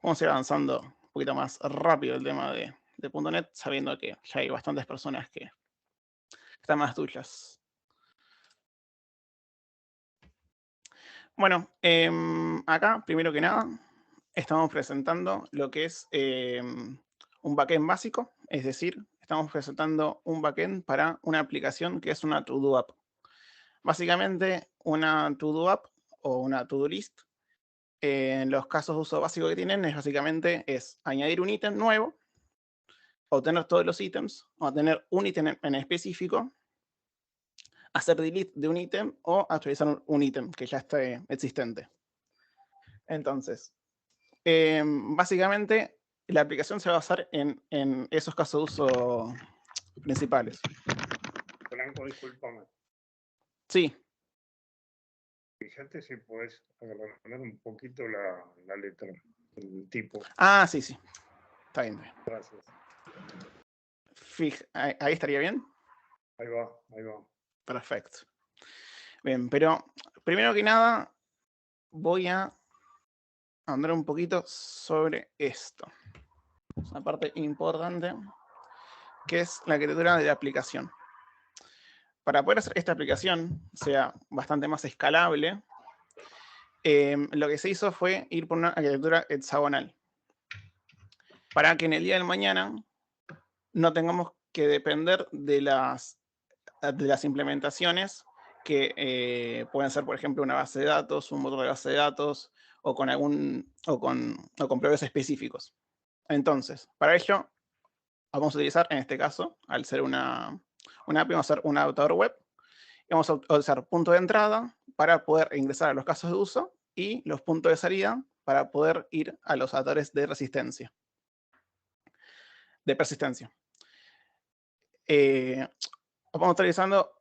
vamos a ir avanzando un poquito más rápido el tema de .NET, sabiendo que ya hay bastantes personas que están más duchas. Bueno, acá, primero que nada, estamos presentando lo que es un backend básico, es decir, estamos presentando un backend para una aplicación que es una to-do app. Básicamente, una to-do app o una to-do list, en los casos de uso básico que tienen, básicamente es añadir un ítem nuevo, obtener todos los ítems, o tener un ítem en específico, hacer delete de un ítem o actualizar un ítem que ya esté existente. Entonces, básicamente, la aplicación se va a basar en esos casos de uso principales. Franco, discúlpame. Sí. Fíjate si puedes agrandar un poquito la letra, el tipo. Ah, sí, sí. Está bien. Gracias. Ahí estaría bien. Ahí va, ahí va. Perfecto. Bien, pero primero que nada voy a andar un poquito sobre esto. Es una parte importante, que es la arquitectura de la aplicación. Para poder hacer esta aplicación sea bastante más escalable, lo que se hizo fue ir por una arquitectura hexagonal. Para que en el día del mañana no tengamos que depender de las implementaciones que pueden ser, por ejemplo, una base de datos, un motor de base de datos, o con proveedores específicos. Entonces, para ello, vamos a utilizar, en este caso, al ser una API, vamos a hacer un adaptador web. Y vamos a utilizar punto de entrada para poder ingresar a los casos de uso y los puntos de salida para poder ir a los adaptadores de persistencia. Vamos utilizando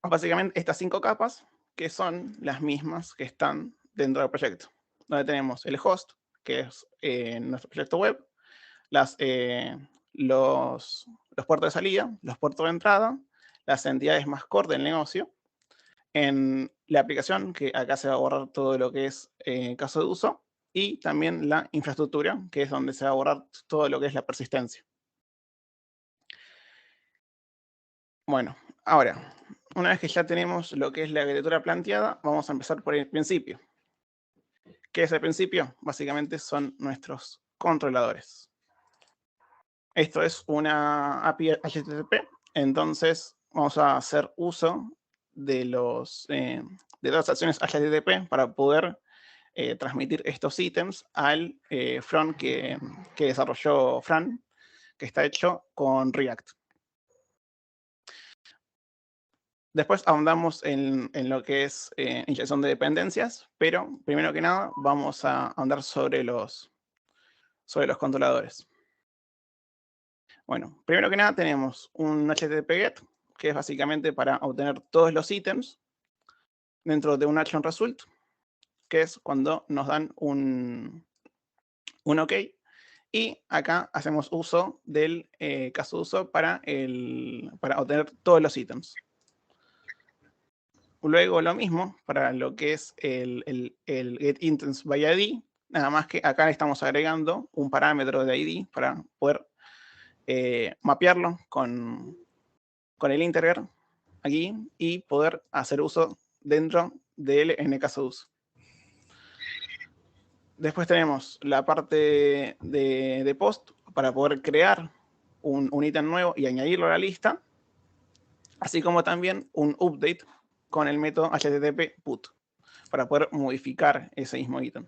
básicamente estas 5 capas, que son las mismas que están dentro del proyecto. Donde tenemos el host, que es nuestro proyecto web, los puertos de salida, los puertos de entrada, las entidades más core del negocio. En la aplicación, que acá se va a borrar todo lo que es caso de uso, y también la infraestructura, que es donde se va a borrar todo lo que es la persistencia. Bueno, ahora, una vez que ya tenemos lo que es la arquitectura planteada, vamos a empezar por el principio. ¿Qué es el principio? Básicamente son nuestros controladores. Esto es una API HTTP, entonces vamos a hacer uso de las acciones HTTP para poder transmitir estos ítems al front que desarrolló Fran, que está hecho con React. Después ahondamos en lo que es inyección de dependencias, pero primero que nada vamos a ahondar sobre los controladores. Bueno, primero que nada tenemos un HTTP GET, que es básicamente para obtener todos los ítems dentro de un action result, que es cuando nos dan un OK. Y acá hacemos uso del caso de uso para obtener todos los ítems. Luego lo mismo para lo que es el getItemsById, nada más que acá le estamos agregando un parámetro de ID para poder mapearlo con el integer aquí y poder hacer uso dentro de él en el caso de uso. Después tenemos la parte de post para poder crear un ítem nuevo y añadirlo a la lista, así como también un update con el método HTTP put para poder modificar ese mismo ítem.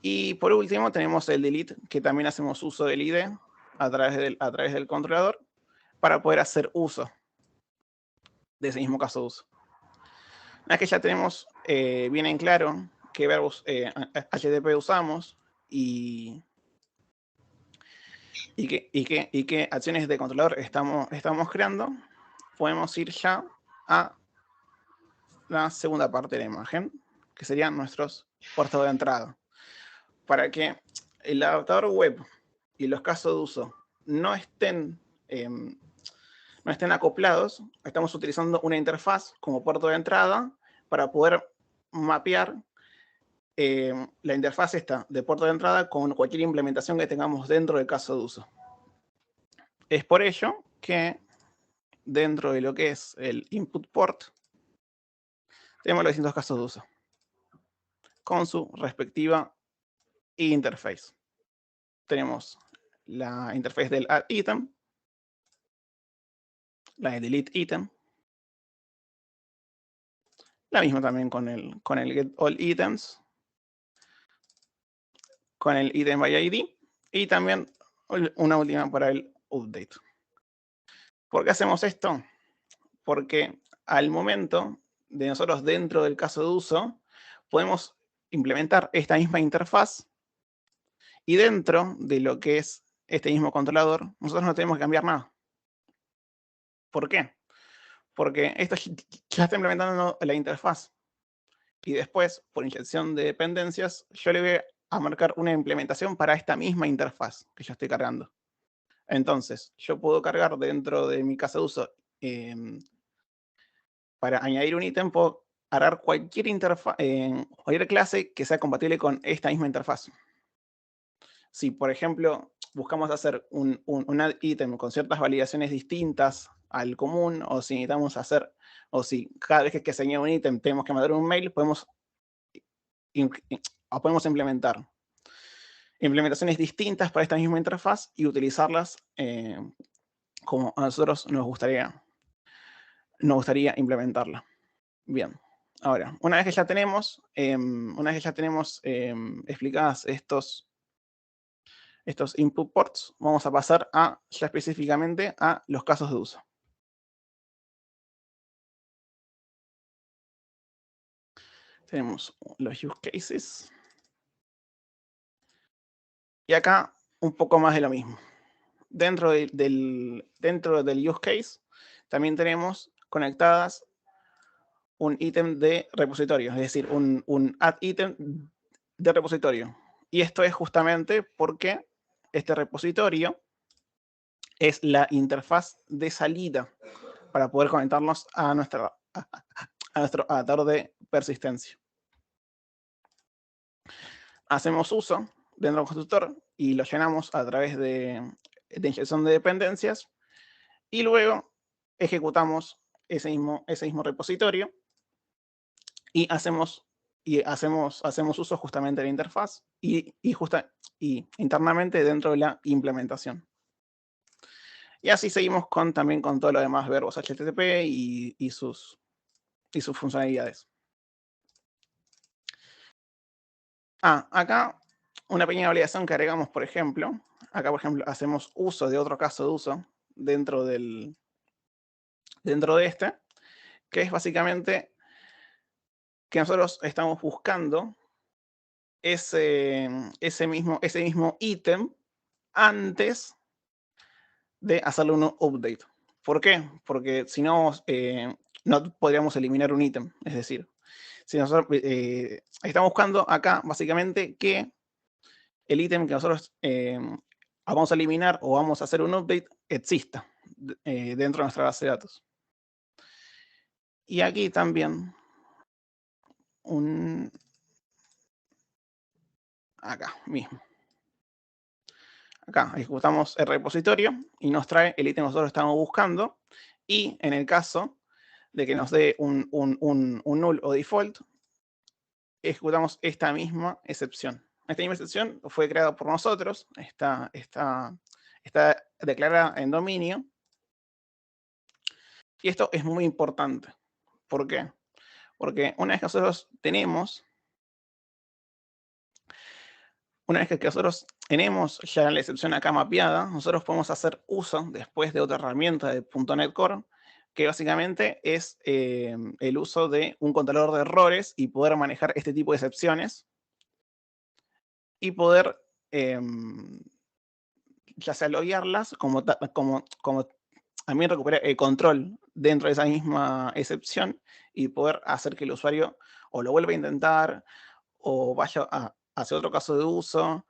Y por último tenemos el delete, que también hacemos uso del ID a través del controlador para poder hacer uso de ese mismo caso de uso. Una vez que ya tenemos bien en claro qué verbos HTTP usamos y qué acciones de controlador estamos creando, podemos ir ya a la segunda parte de la imagen, que serían nuestros puertos de entrada. Para que el adaptador web y los casos de uso no estén acoplados, estamos utilizando una interfaz como puerto de entrada para poder mapear la interfaz está de puerto de entrada con cualquier implementación que tengamos dentro del caso de uso. Es por ello que dentro de lo que es el input port, tenemos los distintos casos de uso con su respectiva interface. Tenemos la interface del add item, la de delete item, la misma también con el get all items, con el item by ID y también una última para el update. ¿Por qué hacemos esto? Porque al momento de nosotros dentro del caso de uso podemos implementar esta misma interfaz y dentro de lo que es este mismo controlador nosotros no tenemos que cambiar nada. ¿Por qué? Porque esto ya está implementando la interfaz y después, por inyección de dependencias, yo le voy a marcar una implementación para esta misma interfaz que yo estoy cargando. Entonces, yo puedo cargar dentro de mi caso de uso, para añadir un ítem, puedo cargar cualquier interfaz, cualquier clase que sea compatible con esta misma interfaz. Si, por ejemplo, buscamos hacer un add ítem con ciertas validaciones distintas al común, o si necesitamos hacer, o si cada vez que se añade un ítem tenemos que mandar un mail, podemos implementar implementaciones distintas para esta misma interfaz y utilizarlas como a nosotros nos gustaría implementarla. Bien, ahora, una vez que ya tenemos, explicadas estos input ports, vamos a pasar ya específicamente a los casos de uso. Tenemos los use cases. Y acá un poco más de lo mismo. Dentro del use case también tenemos conectadas un ítem de repositorio, es decir, un add ítem de repositorio. Y esto es justamente porque este repositorio es la interfaz de salida para poder conectarnos a nuestro adaptador de persistencia. Hacemos uso dentro del constructor y lo llenamos a través de inyección de dependencias y luego ejecutamos ese mismo repositorio y hacemos uso justamente de la interfaz y internamente dentro de la implementación. Y así seguimos también con todo lo demás verbos HTTP y sus funcionalidades. Acá una pequeña validación que agregamos, por ejemplo. Acá, por ejemplo, hacemos uso de otro caso de uso dentro de este, que es básicamente que nosotros estamos buscando ese mismo ítem antes de hacerle un update. ¿Por qué? Porque si no, no podríamos eliminar un ítem. Es decir, si nosotros estamos buscando acá básicamente que el ítem que nosotros vamos a eliminar o vamos a hacer un update exista dentro de nuestra base de datos. Y aquí también acá mismo. Acá ejecutamos el repositorio y nos trae el ítem que nosotros estamos buscando. Y en el caso de que nos dé un null o default, ejecutamos esta misma excepción. Esta misma excepción fue creada por nosotros, está declarada en dominio. Y esto es muy importante. ¿Por qué? Porque una vez que nosotros tenemos ya la excepción acá mapeada, nosotros podemos hacer uso después de otra herramienta de .NET Core, que básicamente es el uso de un controlador de errores y poder manejar este tipo de excepciones y poder ya sea loguearlas como también recuperar el control dentro de esa misma excepción y poder hacer que el usuario o lo vuelva a intentar o vaya hacia otro caso de uso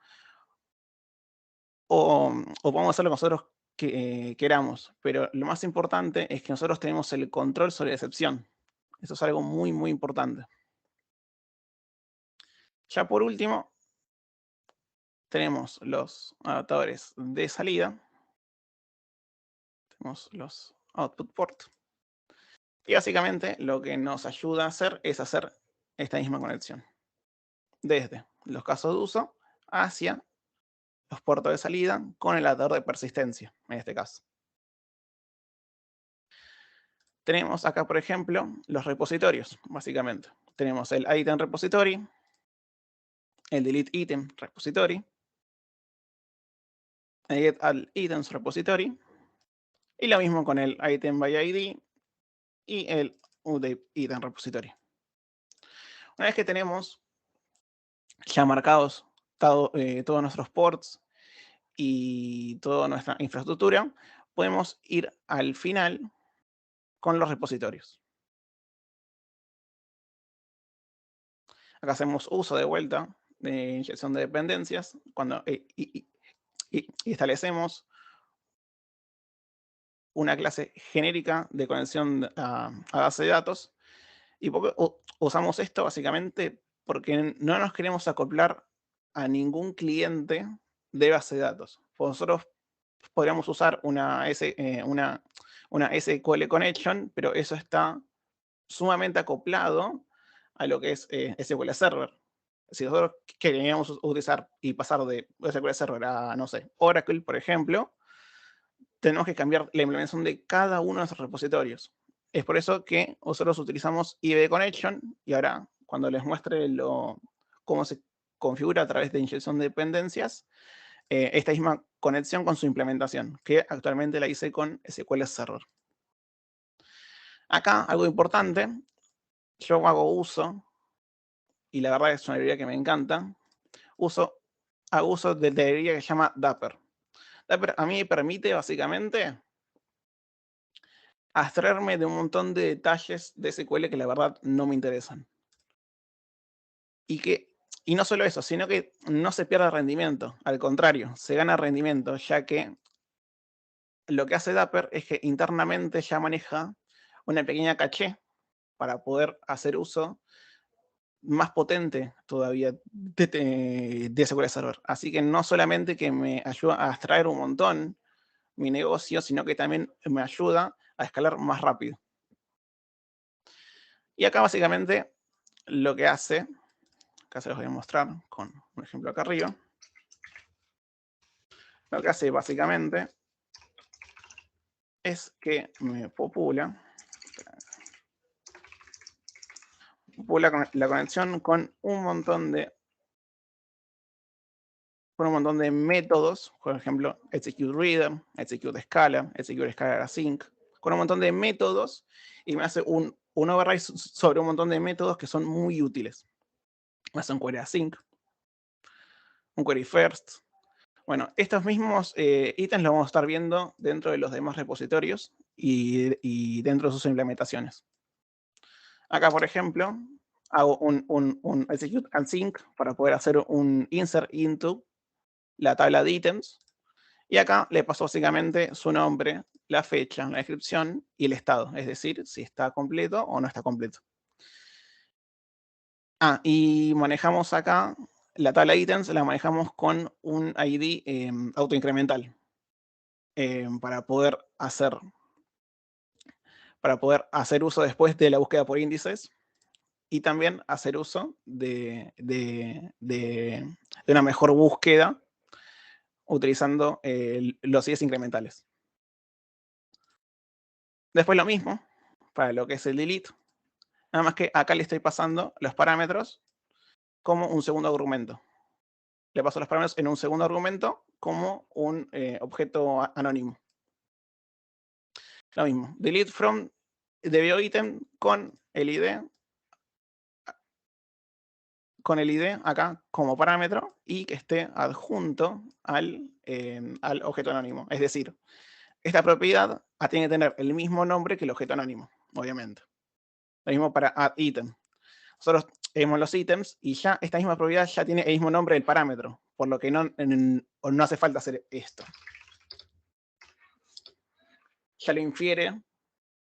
o podemos hacer lo que nosotros queramos. Pero lo más importante es que nosotros tenemos el control sobre la excepción. Eso es algo muy, muy importante. Ya por último, tenemos los adaptadores de salida. Tenemos los output port. Y básicamente lo que nos ayuda a hacer es hacer esta misma conexión. Desde los casos de uso hacia los puertos de salida con el adaptador de persistencia, en este caso. Tenemos acá, por ejemplo, los repositorios, básicamente. Tenemos el item repository, el delete item repository, el get all items repository, y lo mismo con el item by ID y el update item repository. Una vez que tenemos ya marcados todos nuestros ports y toda nuestra infraestructura, podemos ir al final con los repositorios. Acá hacemos uso de vuelta de inyección de dependencias cuando, y establecemos una clase genérica de conexión a base de datos. ¿Y por qué usamos esto? Básicamente porque no nos queremos acoplar a ningún cliente de base de datos. Nosotros podríamos usar una SQL connection, pero eso está sumamente acoplado a lo que es SQL Server. Si nosotros queríamos utilizar y pasar de SQL Server a, no sé, Oracle, por ejemplo, tenemos que cambiar la implementación de cada uno de esos repositorios. Es por eso que nosotros utilizamos IB Connection y ahora cuando les muestre cómo se configura a través de inyección de dependencias, esta misma conexión con su implementación, que actualmente la hice con SQL Server. Acá, algo importante, yo hago uso, y la verdad es una librería que me encanta, hago uso de la librería que se llama Dapper. Dapper a mí me permite básicamente abstraerme de un montón de detalles de SQL que la verdad no me interesan. Y no solo eso, sino que no se pierde rendimiento. Al contrario, se gana rendimiento, ya que lo que hace Dapper es que internamente ya maneja una pequeña caché para poder hacer uso más potente todavía de SQL Server. Así que no solamente que me ayuda a abstraer un montón mi negocio, sino que también me ayuda a escalar más rápido. Y acá básicamente lo que hace, acá se los voy a mostrar con un ejemplo acá arriba, lo que hace básicamente es que me popula la conexión con un montón de métodos, por ejemplo, execute reader, execute scala, execute scala async, con un montón de métodos y me hace un override sobre un montón de métodos que son muy útiles. Me hace un query async, un query first. Bueno, estos mismos ítems los vamos a estar viendo dentro de los demás repositorios y dentro de sus implementaciones. Acá, por ejemplo, hago un execute async para poder hacer un insert into la tabla de ítems. Y acá le paso básicamente su nombre, la fecha, la descripción y el estado, es decir, si está completo o no está completo. Y manejamos acá la tabla de ítems, la manejamos con un ID autoincremental para poder hacer uso después de la búsqueda por índices y también hacer uso de una mejor búsqueda utilizando los IDs incrementales. Después lo mismo para lo que es el delete, nada más que acá le estoy pasando los parámetros como un segundo argumento. Le paso los parámetros en un segundo argumento como un objeto anónimo. Lo mismo, delete from de item con el ID acá como parámetro y que esté adjunto al objeto anónimo. Es decir, esta propiedad tiene que tener el mismo nombre que el objeto anónimo, obviamente. Lo mismo para add item. Nosotros tenemos los ítems y ya esta misma propiedad ya tiene el mismo nombre del parámetro, por lo que no hace falta hacer esto. Ya lo infiere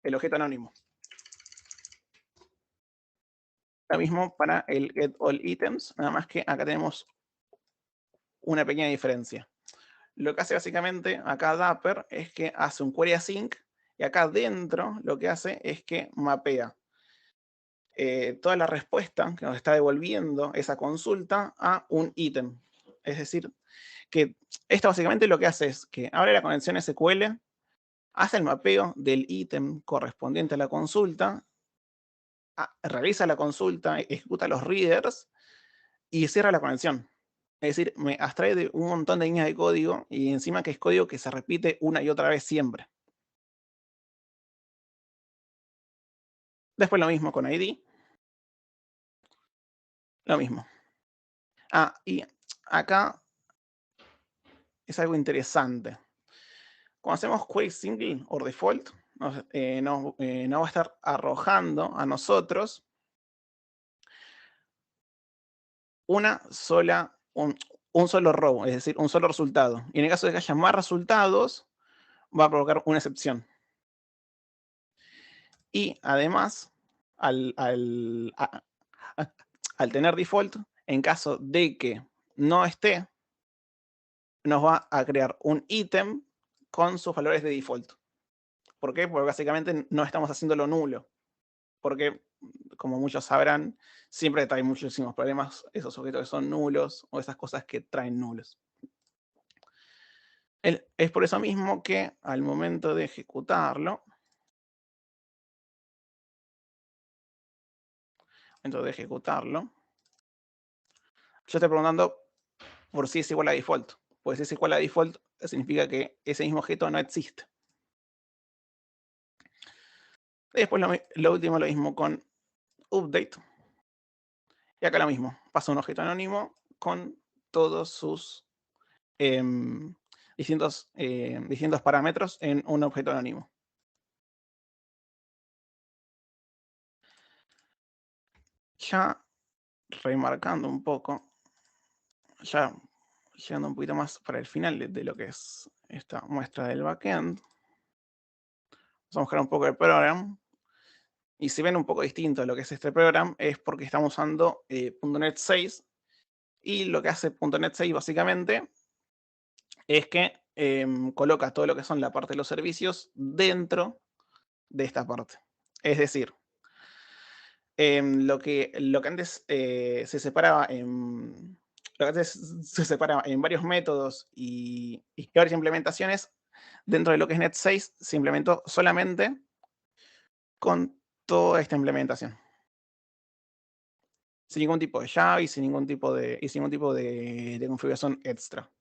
el objeto anónimo. Lo mismo para el get all items, nada más que acá tenemos una pequeña diferencia. Lo que hace básicamente acá Dapper es que hace un query async y acá dentro lo que hace es que mapea toda la respuesta que nos está devolviendo esa consulta a un ítem. Es decir, que esto básicamente lo que hace es que abre la conexión SQL, hace el mapeo del ítem correspondiente a la consulta, realiza la consulta, ejecuta los readers y cierra la conexión. Es decir, me abstrae de un montón de líneas de código y encima que es código que se repite una y otra vez siempre. Después lo mismo con ID. Lo mismo. Y acá es algo interesante. Cuando hacemos query single or default, nos va a estar arrojando a nosotros un solo row, es decir, un solo resultado. Y en el caso de que haya más resultados, va a provocar una excepción. Y además, al tener default, en caso de que no esté, nos va a crear un ítem con sus valores de default. ¿Por qué? Porque básicamente no estamos haciéndolo nulo. Porque, como muchos sabrán, siempre trae muchísimos problemas esos objetos que son nulos o esas cosas que traen nulos. Es por eso mismo que al momento de ejecutarlo, yo estoy preguntando por si es igual a default. Pues si es igual a default, significa que ese mismo objeto no existe. Y después lo último, lo mismo con update. Y acá lo mismo, pasa un objeto anónimo con todos sus distintos parámetros en un objeto anónimo. Ya remarcando un poco, ya llegando un poquito más para el final de lo que es esta muestra del backend, vamos a buscar un poco el program. Y si ven un poco distinto a lo que es este program, es porque estamos usando .NET 6. Y lo que hace .NET 6 básicamente es que coloca todo lo que son la parte de los servicios dentro de esta parte. Es decir, lo que antes se separaba en varios métodos y varias implementaciones, dentro de lo que es Net 6 se implementó solamente con toda esta implementación. Sin ningún tipo de llave y sin ningún tipo de configuración extra.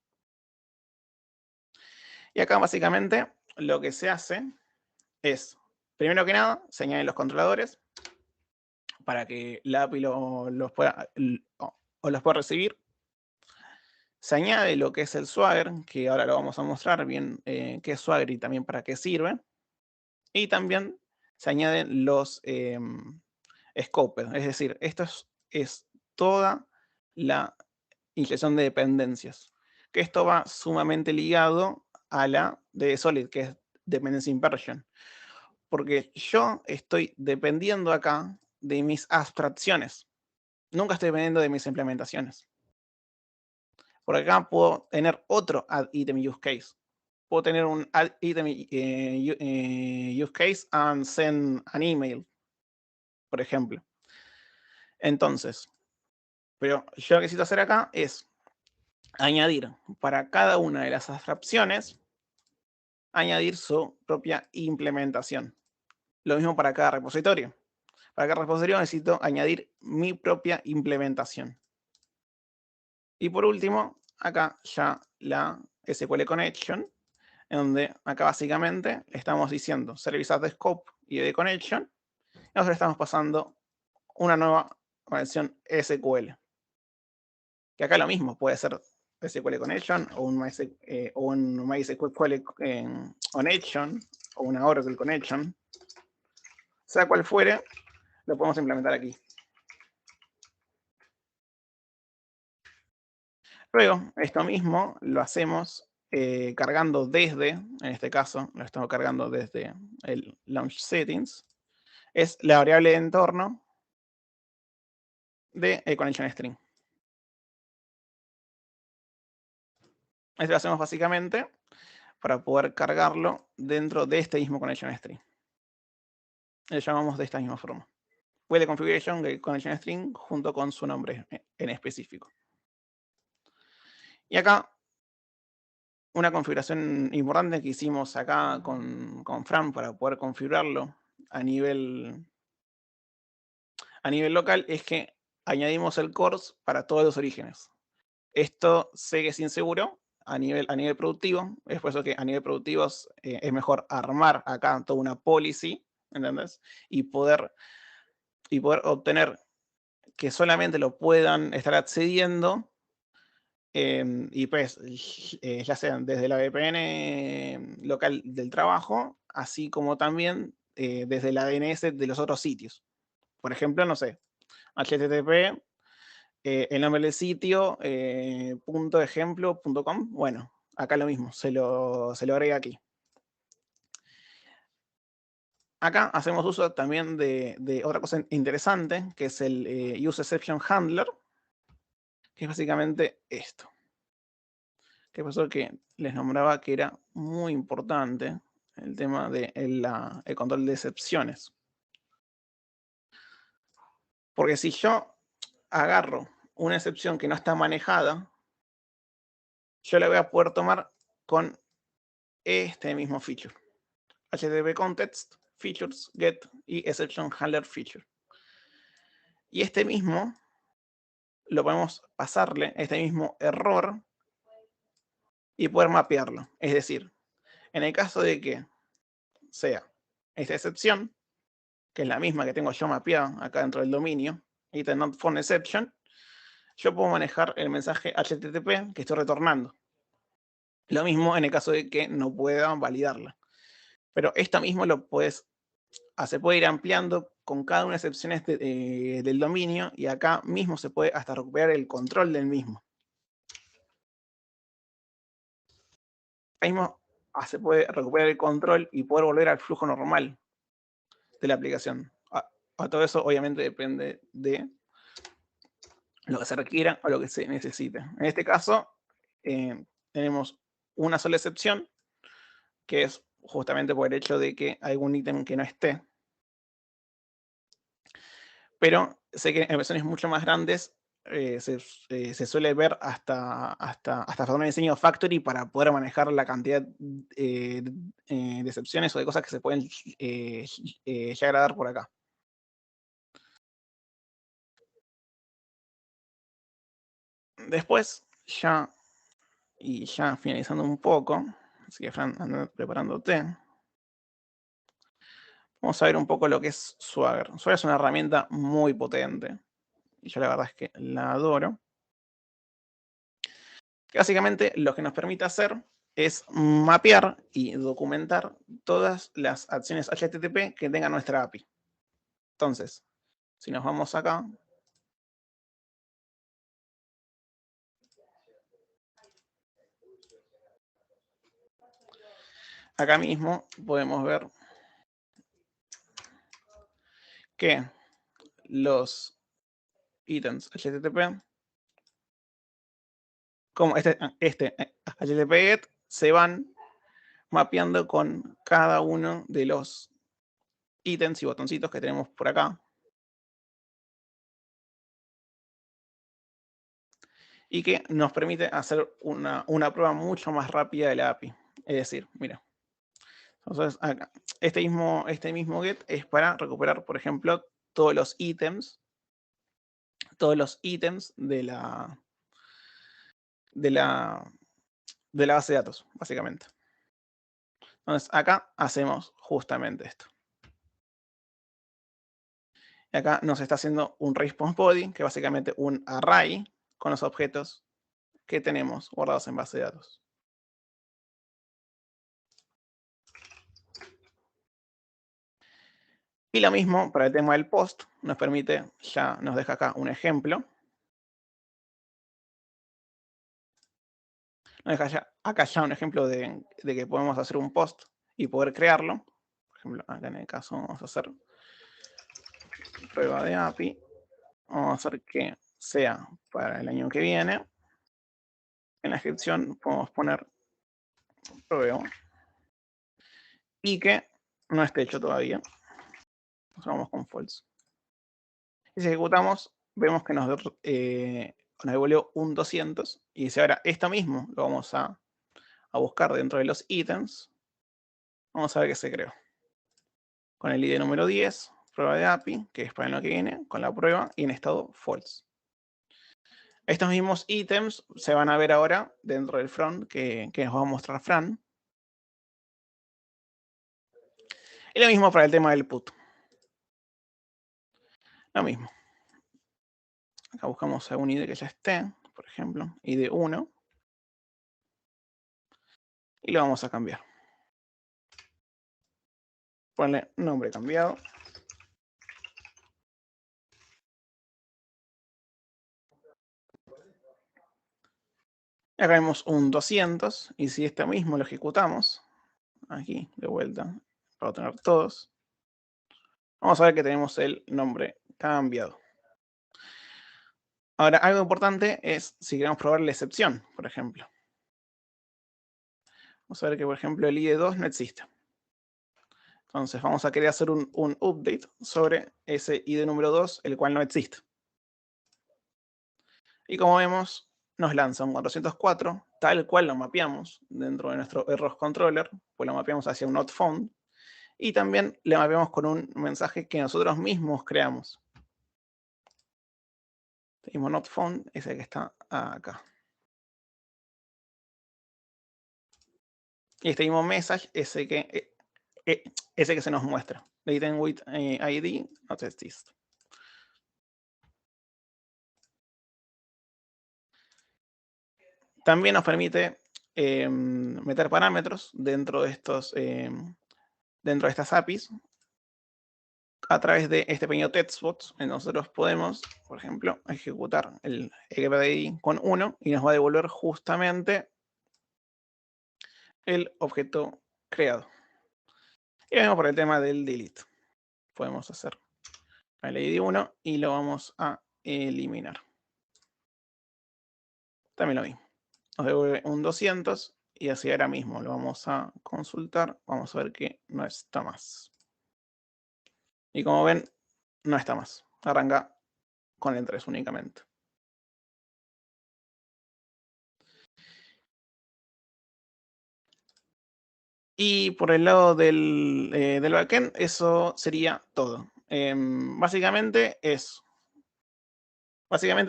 Y acá básicamente lo que se hace es, primero que nada, se añaden los controladores para que la API los pueda recibir. Se añade lo que es el Swagger, que ahora lo vamos a mostrar bien qué es Swagger y también para qué sirve. Y también se añaden los scopers, es decir, esto es toda la inyección de dependencias. Que esto va sumamente ligado a la de Solid, que es Dependency Inversion. Porque yo estoy dependiendo acá de mis abstracciones. Nunca estoy dependiendo de mis implementaciones. Por acá puedo tener otro add item use case. Puedo tener un add item use case and send an email, por ejemplo. Entonces, pero yo lo que necesito hacer acá es añadir para cada una de las abstracciones, añadir su propia implementación. Lo mismo para cada repositorio. Para cada repositorio necesito añadir mi propia implementación. Y por último, acá ya la SQL Connection, en donde acá básicamente le estamos diciendo service as the scope y de connection, y nosotros estamos pasando una nueva conexión SQL. Que acá lo mismo, puede ser SQL Connection o un MySQL Connection o una Oracle Connection. Sea cual fuere, lo podemos implementar aquí. Luego, esto mismo lo hacemos cargando desde, en este caso, lo estamos cargando desde el Launch Settings. Es la variable de entorno de connection string. Esto lo hacemos básicamente para poder cargarlo dentro de este mismo connection string. Le llamamos de esta misma forma. Puede configuration connection string junto con su nombre en específico. Y acá, una configuración importante que hicimos acá con Fran para poder configurarlo a nivel local es que añadimos el CORS para todos los orígenes. Esto sé que es inseguro a nivel productivo, es por eso que a nivel productivo es mejor armar acá toda una policy, ¿entendés? Y poder obtener que solamente lo puedan estar accediendo IPs, ya sean desde la VPN local del trabajo, así como también desde la DNS de los otros sitios. Por ejemplo, no sé, HTTP, el nombre del sitio, .ejemplo.com. Bueno, acá lo mismo, se lo agrega aquí. Acá hacemos uso también de otra cosa interesante, que es el Use Exception Handler, que es básicamente esto. ¿Qué pasó? Que les nombraba que era muy importante el tema del el control de excepciones. Porque si yo agarro una excepción que no está manejada, yo la voy a poder tomar con este mismo feature. HTTP Context, Features, Get y Exception Handler Feature. Y este mismo lo podemos pasarle, este mismo error, y poder mapearlo. Es decir, en el caso de que sea esta excepción, que es la misma que tengo yo mapeada acá dentro del dominio, item not found exception, yo puedo manejar el mensaje HTTP que estoy retornando. Lo mismo en el caso de que no pueda validarla. Pero esto mismo se puede ir ampliando con cada una de las excepciones del dominio, y acá mismo se puede hasta recuperar el control del mismo. Acá mismo se puede recuperar el control y poder volver al flujo normal de la aplicación. A todo eso obviamente depende de lo que se requiera o lo que se necesite. En este caso, tenemos una sola excepción, que es justamente por el hecho de que hay algún ítem que no esté. Pero sé que en versiones mucho más grandes se suele ver hasta un diseño factory para poder manejar la cantidad de excepciones o de cosas que se pueden llegar a dar por acá. Después, ya finalizando un poco, así que Fran, anda preparándote. Vamos a ver un poco lo que es Swagger. Swagger es una herramienta muy potente, y yo la verdad es que la adoro. Que básicamente lo que nos permite hacer es mapear y documentar todas las acciones HTTP que tenga nuestra API. Entonces, si nos vamos acá, acá mismo podemos ver que los ítems HTTP, como este HTTP GET, se van mapeando con cada uno de los ítems y botoncitos que tenemos por acá. Y que nos permite hacer una prueba mucho más rápida de la API. Es decir, mira. Entonces, acá, este mismo get es para recuperar, por ejemplo, todos los ítems de la base de datos, básicamente. Entonces, acá hacemos justamente esto. Y acá nos está haciendo un response body, que es básicamente un array con los objetos que tenemos guardados en base de datos. Y lo mismo para el tema del post, nos permite, ya nos deja acá un ejemplo. Nos deja acá ya un ejemplo de que podemos hacer un post y poder crearlo. Por ejemplo, acá en el caso vamos a hacer prueba de API. Vamos a hacer que sea para el año que viene. En la descripción podemos poner prueba y que no esté hecho todavía. Vamos con false. Y si ejecutamos, vemos que nos devolvió un 200. Y si ahora esto mismo lo vamos a buscar dentro de los ítems, vamos a ver que se creó. Con el ID número 10, prueba de API, que es para el año que viene, con la prueba y en estado false. Estos mismos ítems se van a ver ahora dentro del front que nos va a mostrar Fran. Y lo mismo para el tema del put. Lo mismo. Acá buscamos algún ID que ya esté, por ejemplo, ID 1. Y lo vamos a cambiar. Ponle nombre cambiado. Acá vemos un 200. Y si este mismo lo ejecutamos, aquí de vuelta, para obtener todos, vamos a ver que tenemos el nombre cambiado. Ahora, algo importante es si queremos probar la excepción, por ejemplo. Vamos a ver que, por ejemplo, el ID2 no existe. Entonces vamos a querer hacer un update sobre ese ID número 2, el cual no existe. Y como vemos, nos lanza un 404, tal cual lo mapeamos dentro de nuestro errors controller, pues lo mapeamos hacia un not found, y también le mapeamos con un mensaje que nosotros mismos creamos. Tenemos not found, ese que está acá. Y este mismo message, ese que se nos muestra. Latent with ID not exist. También nos permite meter parámetros dentro de estas APIs a través de este pequeño textbox. Nosotros podemos, por ejemplo, ejecutar el GPDI con 1 y nos va a devolver justamente el objeto creado. Y vamos por el tema del delete. Podemos hacer el ID 1 y lo vamos a eliminar. También lo mismo. Nos devuelve un 200 y así ahora mismo lo vamos a consultar. Vamos a ver que no está más. Y como ven, no está más. Arranca con el 3 únicamente. Y por el lado del backend, eso sería todo. Básicamente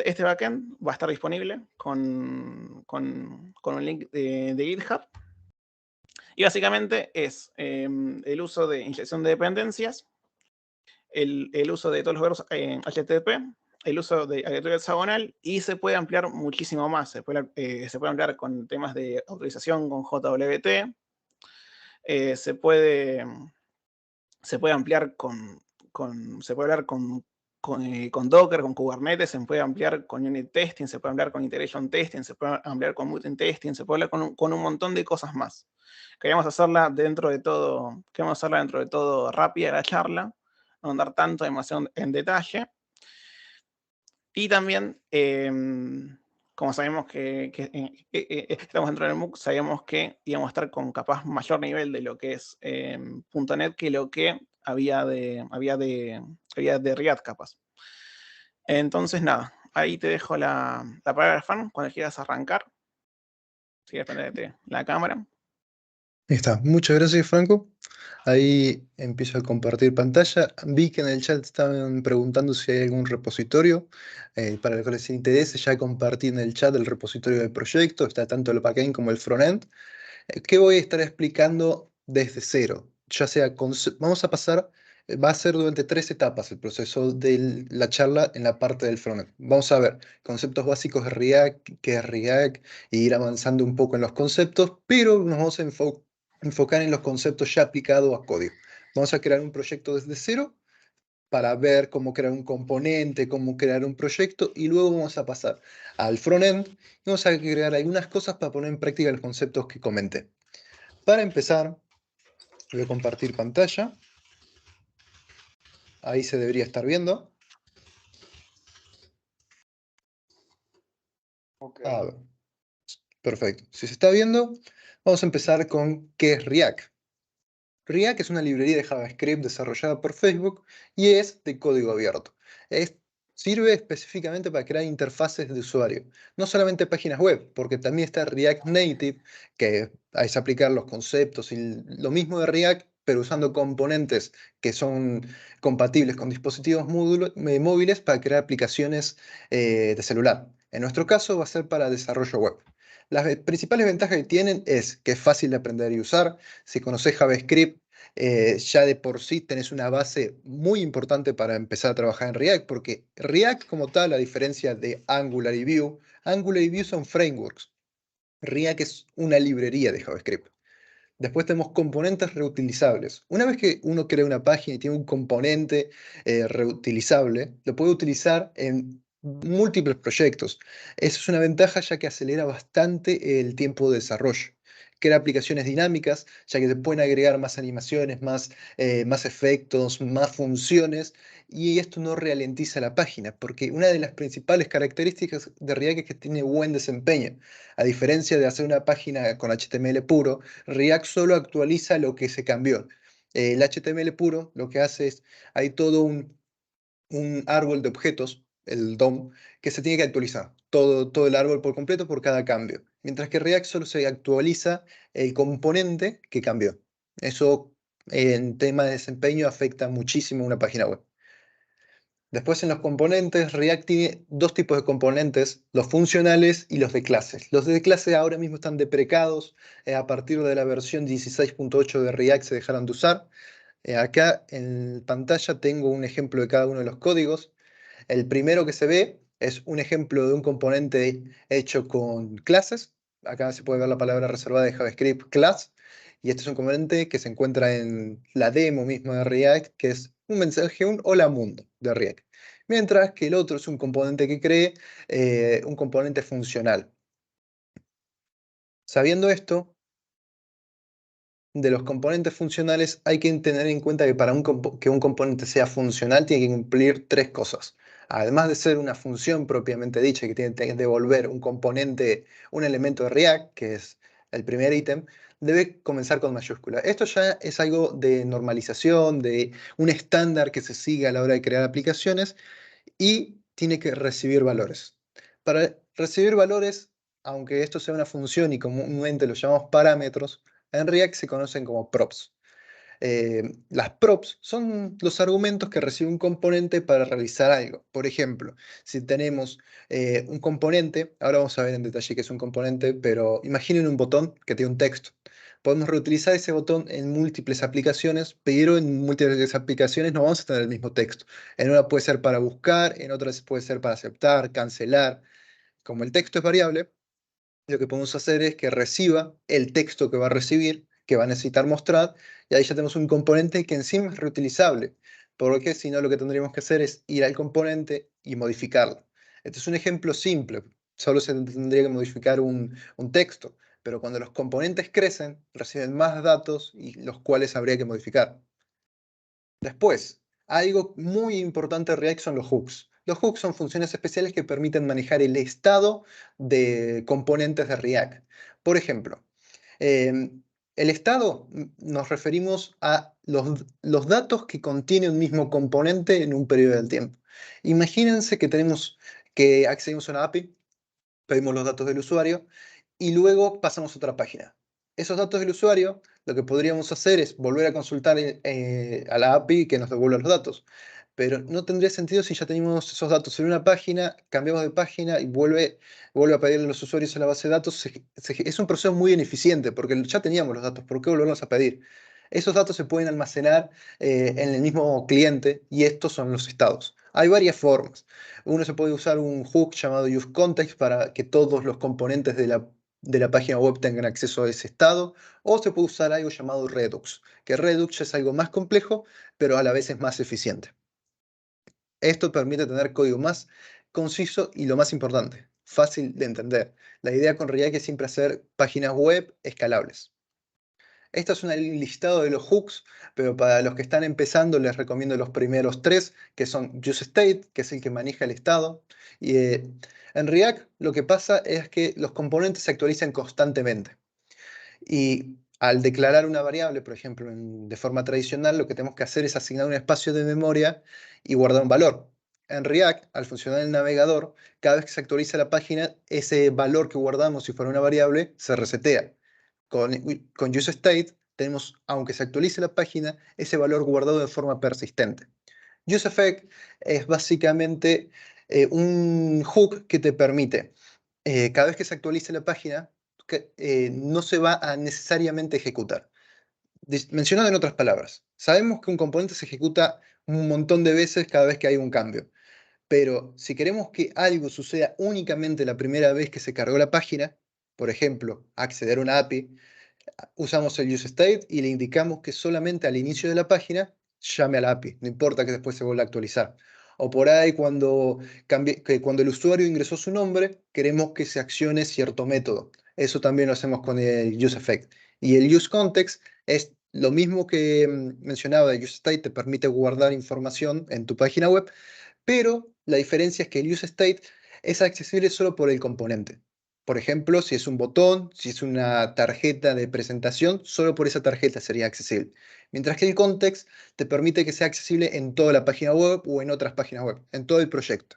este backend va a estar disponible con un link de GitHub. Y básicamente es el uso de inyección de dependencias, el uso de todos los verbos HTTP, el uso de agregatorio hexagonal, y se puede ampliar muchísimo más. Se puede ampliar con temas de autorización con JWT. Se puede ampliar se puede hablar con Docker, con Kubernetes, se puede ampliar con unit testing, se puede ampliar con integration testing, se puede ampliar con mutant testing, se puede hablar con un montón de cosas más. Queríamos hacerla dentro de todo rápida la charla, no andar tanto demasiado en detalle. Y también, como sabemos que estamos dentro del MOOC, sabíamos que íbamos a estar con capaz mayor nivel de lo que es .NET que lo que había de React capaz. Entonces, nada, ahí te dejo la palabra, Fan, cuando quieras arrancar. Si quieres prenderte la cámara. Ahí está. Muchas gracias, Franco. Ahí empiezo a compartir pantalla. Vi que en el chat estaban preguntando si hay algún repositorio. Para los que les interese, ya compartí en el chat el repositorio del proyecto. Está tanto el backend como el frontend. ¿Qué voy a estar explicando desde cero? Ya sea, vamos a pasar, va a ser durante 3 etapas el proceso de la charla en la parte del frontend. Vamos a ver conceptos básicos de React, qué es React, e ir avanzando un poco en los conceptos, pero nos vamos a enfocar en los conceptos ya aplicados a código. Vamos a crear un proyecto desde cero para ver cómo crear un componente, cómo crear un proyecto, y luego vamos a pasar al frontend y vamos a crear algunas cosas para poner en práctica los conceptos que comenté. Para empezar, voy a compartir pantalla. Ahí se debería estar viendo. Ok. A ver, perfecto. Si se está viendo, vamos a empezar con qué es React. React es una librería de JavaScript desarrollada por Facebook y es de código abierto. Sirve específicamente para crear interfaces de usuario, no solamente páginas web, porque también está React Native, que es aplicar los conceptos y lo mismo de React, pero usando componentes que son compatibles con dispositivos móviles para crear aplicaciones de celular. En nuestro caso va a ser para desarrollo web. Las principales ventajas que tienen es que es fácil de aprender y usar. Si conoces JavaScript, ya de por sí tenés una base muy importante para empezar a trabajar en React, porque React como tal, a diferencia de Angular y Vue son frameworks. React es una librería de JavaScript. Después tenemos componentes reutilizables. Una vez que uno crea una página y tiene un componente reutilizable, lo puede utilizar en múltiples proyectos. Eso es una ventaja ya que acelera bastante el tiempo de desarrollo. Crea aplicaciones dinámicas, ya que se pueden agregar más animaciones, más efectos, más funciones, y esto no ralentiza la página, porque una de las principales características de React es que tiene buen desempeño. A diferencia de hacer una página con HTML puro, React solo actualiza lo que se cambió. El HTML puro lo que hace es, hay todo un árbol de objetos, el DOM, que se tiene que actualizar. Todo el árbol por completo por cada cambio. Mientras que React solo se actualiza el componente que cambió. Eso en tema de desempeño afecta muchísimo a una página web. Después en los componentes, React tiene dos tipos de componentes, los funcionales y los de clases. Los de clase ahora mismo están deprecados, a partir de la versión 16.8 de React se dejaron de usar. Acá en pantalla tengo un ejemplo de cada uno de los códigos. El primero que se ve es un ejemplo de un componente hecho con clases. Acá se puede ver la palabra reservada de JavaScript, class. Y este es un componente que se encuentra en la demo misma de React, que es un mensaje, un hola mundo de React. Mientras que el otro es un componente que cree un componente funcional. Sabiendo esto, de los componentes funcionales hay que tener en cuenta que para que un componente sea funcional tiene que cumplir tres cosas. Además de ser una función propiamente dicha que tiene que devolver un componente, un elemento de React, que es el primer ítem, debe comenzar con mayúscula. Esto ya es algo de normalización, de un estándar que se sigue a la hora de crear aplicaciones y tiene que recibir valores. Para recibir valores, aunque esto sea una función y comúnmente lo llamamos parámetros, en React se conocen como props. Las props son los argumentos que recibe un componente para realizar algo. Por ejemplo, si tenemos un componente, ahora vamos a ver en detalle qué es un componente, pero imaginen un botón que tiene un texto. Podemos reutilizar ese botón en múltiples aplicaciones, pero en múltiples aplicaciones no vamos a tener el mismo texto. En una puede ser para buscar, en otras puede ser para aceptar, cancelar. Como el texto es variable, lo que podemos hacer es que reciba el texto que va a recibir, que va a necesitar mostrar, y ahí ya tenemos un componente que encima es reutilizable, porque si no lo que tendríamos que hacer es ir al componente y modificarlo. Este es un ejemplo simple, solo se tendría que modificar un texto, pero cuando los componentes crecen, reciben más datos y los cuales habría que modificar. Después, algo muy importante de React son los hooks. Los hooks son funciones especiales que permiten manejar el estado de componentes de React. Por ejemplo, el estado nos referimos a los datos que contiene un mismo componente en un periodo de tiempo. Imagínense que accedimos a una API, pedimos los datos del usuario y luego pasamos a otra página. Esos datos del usuario, lo que podríamos hacer es volver a consultar a la API que nos devuelva los datos. Pero no tendría sentido si ya tenemos esos datos en una página, cambiamos de página y vuelve a pedirle a los usuarios a la base de datos. Es un proceso muy ineficiente porque ya teníamos los datos, ¿por qué volverlos a pedir? Esos datos se pueden almacenar en el mismo cliente y estos son los estados. Hay varias formas. Uno se puede usar un hook llamado useContext para que todos los componentes de la página web tengan acceso a ese estado, o se puede usar algo llamado Redux, que Redux es algo más complejo, pero a la vez es más eficiente. Esto permite tener código más conciso y lo más importante, fácil de entender. La idea con React es siempre hacer páginas web escalables. Esta es un listado de los hooks, pero para los que están empezando les recomiendo los primeros 3, que son useState, que es el que maneja el estado. Y en React lo que pasa es que los componentes se actualizan constantemente. Y al declarar una variable, por ejemplo, de forma tradicional, lo que tenemos que hacer es asignar un espacio de memoria y guardar un valor. En React, al funcionar el navegador, cada vez que se actualiza la página, ese valor que guardamos, si fuera una variable, se resetea. Con useState tenemos, aunque se actualice la página, ese valor guardado de forma persistente. UseEffect es básicamente un hook que te permite, cada vez que se actualice la página, no se va a necesariamente ejecutar. Mencionado en otras palabras, sabemos que un componente se ejecuta un montón de veces cada vez que hay un cambio, pero si queremos que algo suceda únicamente la primera vez que se cargó la página, por ejemplo, acceder a una API, usamos el useState y le indicamos que solamente al inicio de la página llame a la API, no importa que después se vuelva a actualizar. O por ahí cuando el usuario ingresó su nombre, queremos que se accione cierto método. Eso también lo hacemos con el useEffect. Y el useContext es lo mismo que mencionaba de useState, te permite guardar información en tu página web, pero la diferencia es que el useState es accesible solo por el componente. Por ejemplo, si es un botón, si es una tarjeta de presentación, solo por esa tarjeta sería accesible. Mientras que el context te permite que sea accesible en toda la página web o en otras páginas web, en todo el proyecto.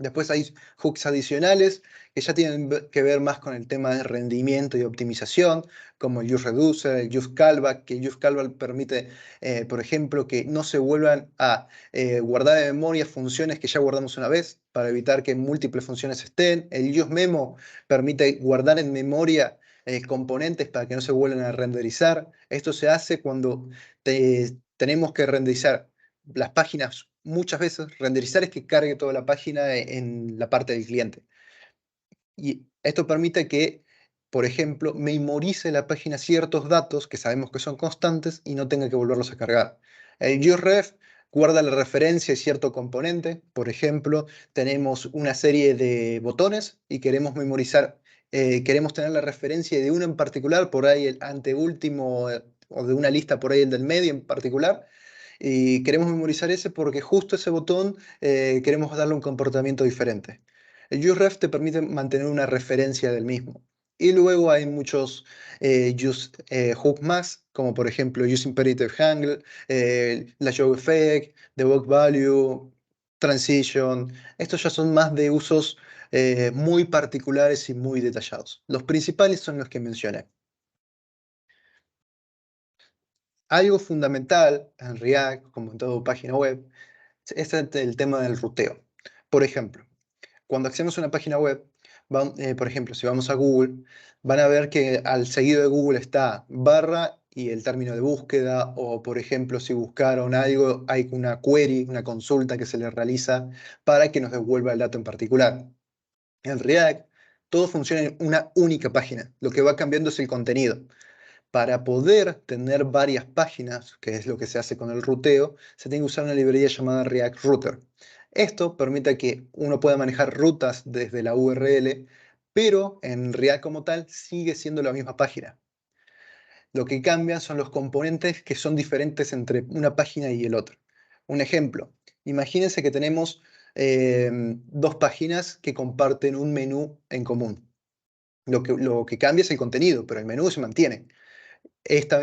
Después hay hooks adicionales que ya tienen que ver más con el tema de rendimiento y optimización, como el useReducer, el useCallback, que el useCallback permite, por ejemplo, que no se vuelvan a guardar en memoria funciones que ya guardamos una vez, para evitar que múltiples funciones estén. El useMemo permite guardar en memoria componentes para que no se vuelvan a renderizar. Esto se hace cuando tenemos que renderizar las páginas muchas veces. Renderizar es que cargue toda la página en la parte del cliente. Y esto permite que, por ejemplo, memorice la página ciertos datos que sabemos que son constantes y no tenga que volverlos a cargar. El useref guarda la referencia de cierto componente. Por ejemplo, tenemos una serie de botones y queremos memorizar, queremos tener la referencia de uno en particular, por ahí el anteúltimo, o de una lista por ahí el del medio en particular. Y queremos memorizar ese porque justo ese botón queremos darle un comportamiento diferente. El useref te permite mantener una referencia del mismo. Y luego hay muchos hook más, como por ejemplo useImperative Handle, la show effect, debug value, transition. Estos ya son más de usos muy particulares y muy detallados. Los principales son los que mencioné. Algo fundamental en React, como en toda página web, es el tema del ruteo. Por ejemplo, cuando accedemos a una página web, por ejemplo, si vamos a Google, van a ver que al seguido de Google está barra y el término de búsqueda, o por ejemplo, si buscaron algo, hay una query, una consulta que se le realiza para que nos devuelva el dato en particular. En React, todo funciona en una única página. Lo que va cambiando es el contenido. Para poder tener varias páginas, que es lo que se hace con el ruteo, se tiene que usar una librería llamada React Router. Esto permite que uno pueda manejar rutas desde la URL, pero en React como tal sigue siendo la misma página. Lo que cambia son los componentes que son diferentes entre una página y el otro. Un ejemplo, imagínense que tenemos dos páginas que comparten un menú en común. Lo que cambia es el contenido, pero el menú se mantiene.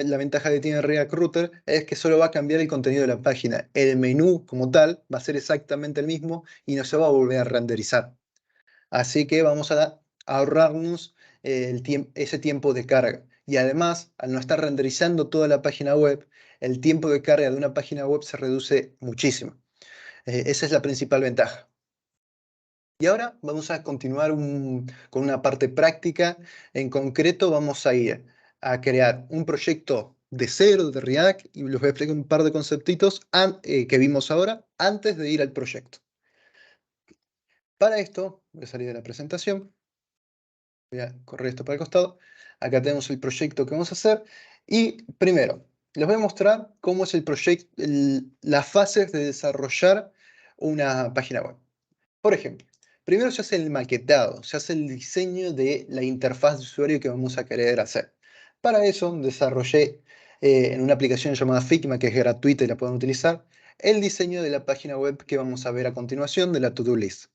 La ventaja que tiene React Router es que solo va a cambiar el contenido de la página. El menú como tal va a ser exactamente el mismo y no se va a volver a renderizar. Así que vamos a ahorrarnos ese tiempo de carga. Y además, al no estar renderizando toda la página web, el tiempo de carga de una página web se reduce muchísimo. Esa es la principal ventaja. Y ahora vamos a continuar con una parte práctica. En concreto, vamos a ir a crear un proyecto de cero de React y les voy a explicar un par de conceptitos que vimos ahora antes de ir al proyecto. Para esto, voy a salir de la presentación. Voy a correr esto para el costado. Acá tenemos el proyecto que vamos a hacer. Y primero, les voy a mostrar cómo es el proyecto, las fases de desarrollar una página web. Por ejemplo, primero se hace el maquetado, se hace el diseño de la interfaz de usuario que vamos a querer hacer. Para eso desarrollé en una aplicación llamada Figma, que es gratuita y la pueden utilizar, el diseño de la página web que vamos a ver a continuación de la to-do list,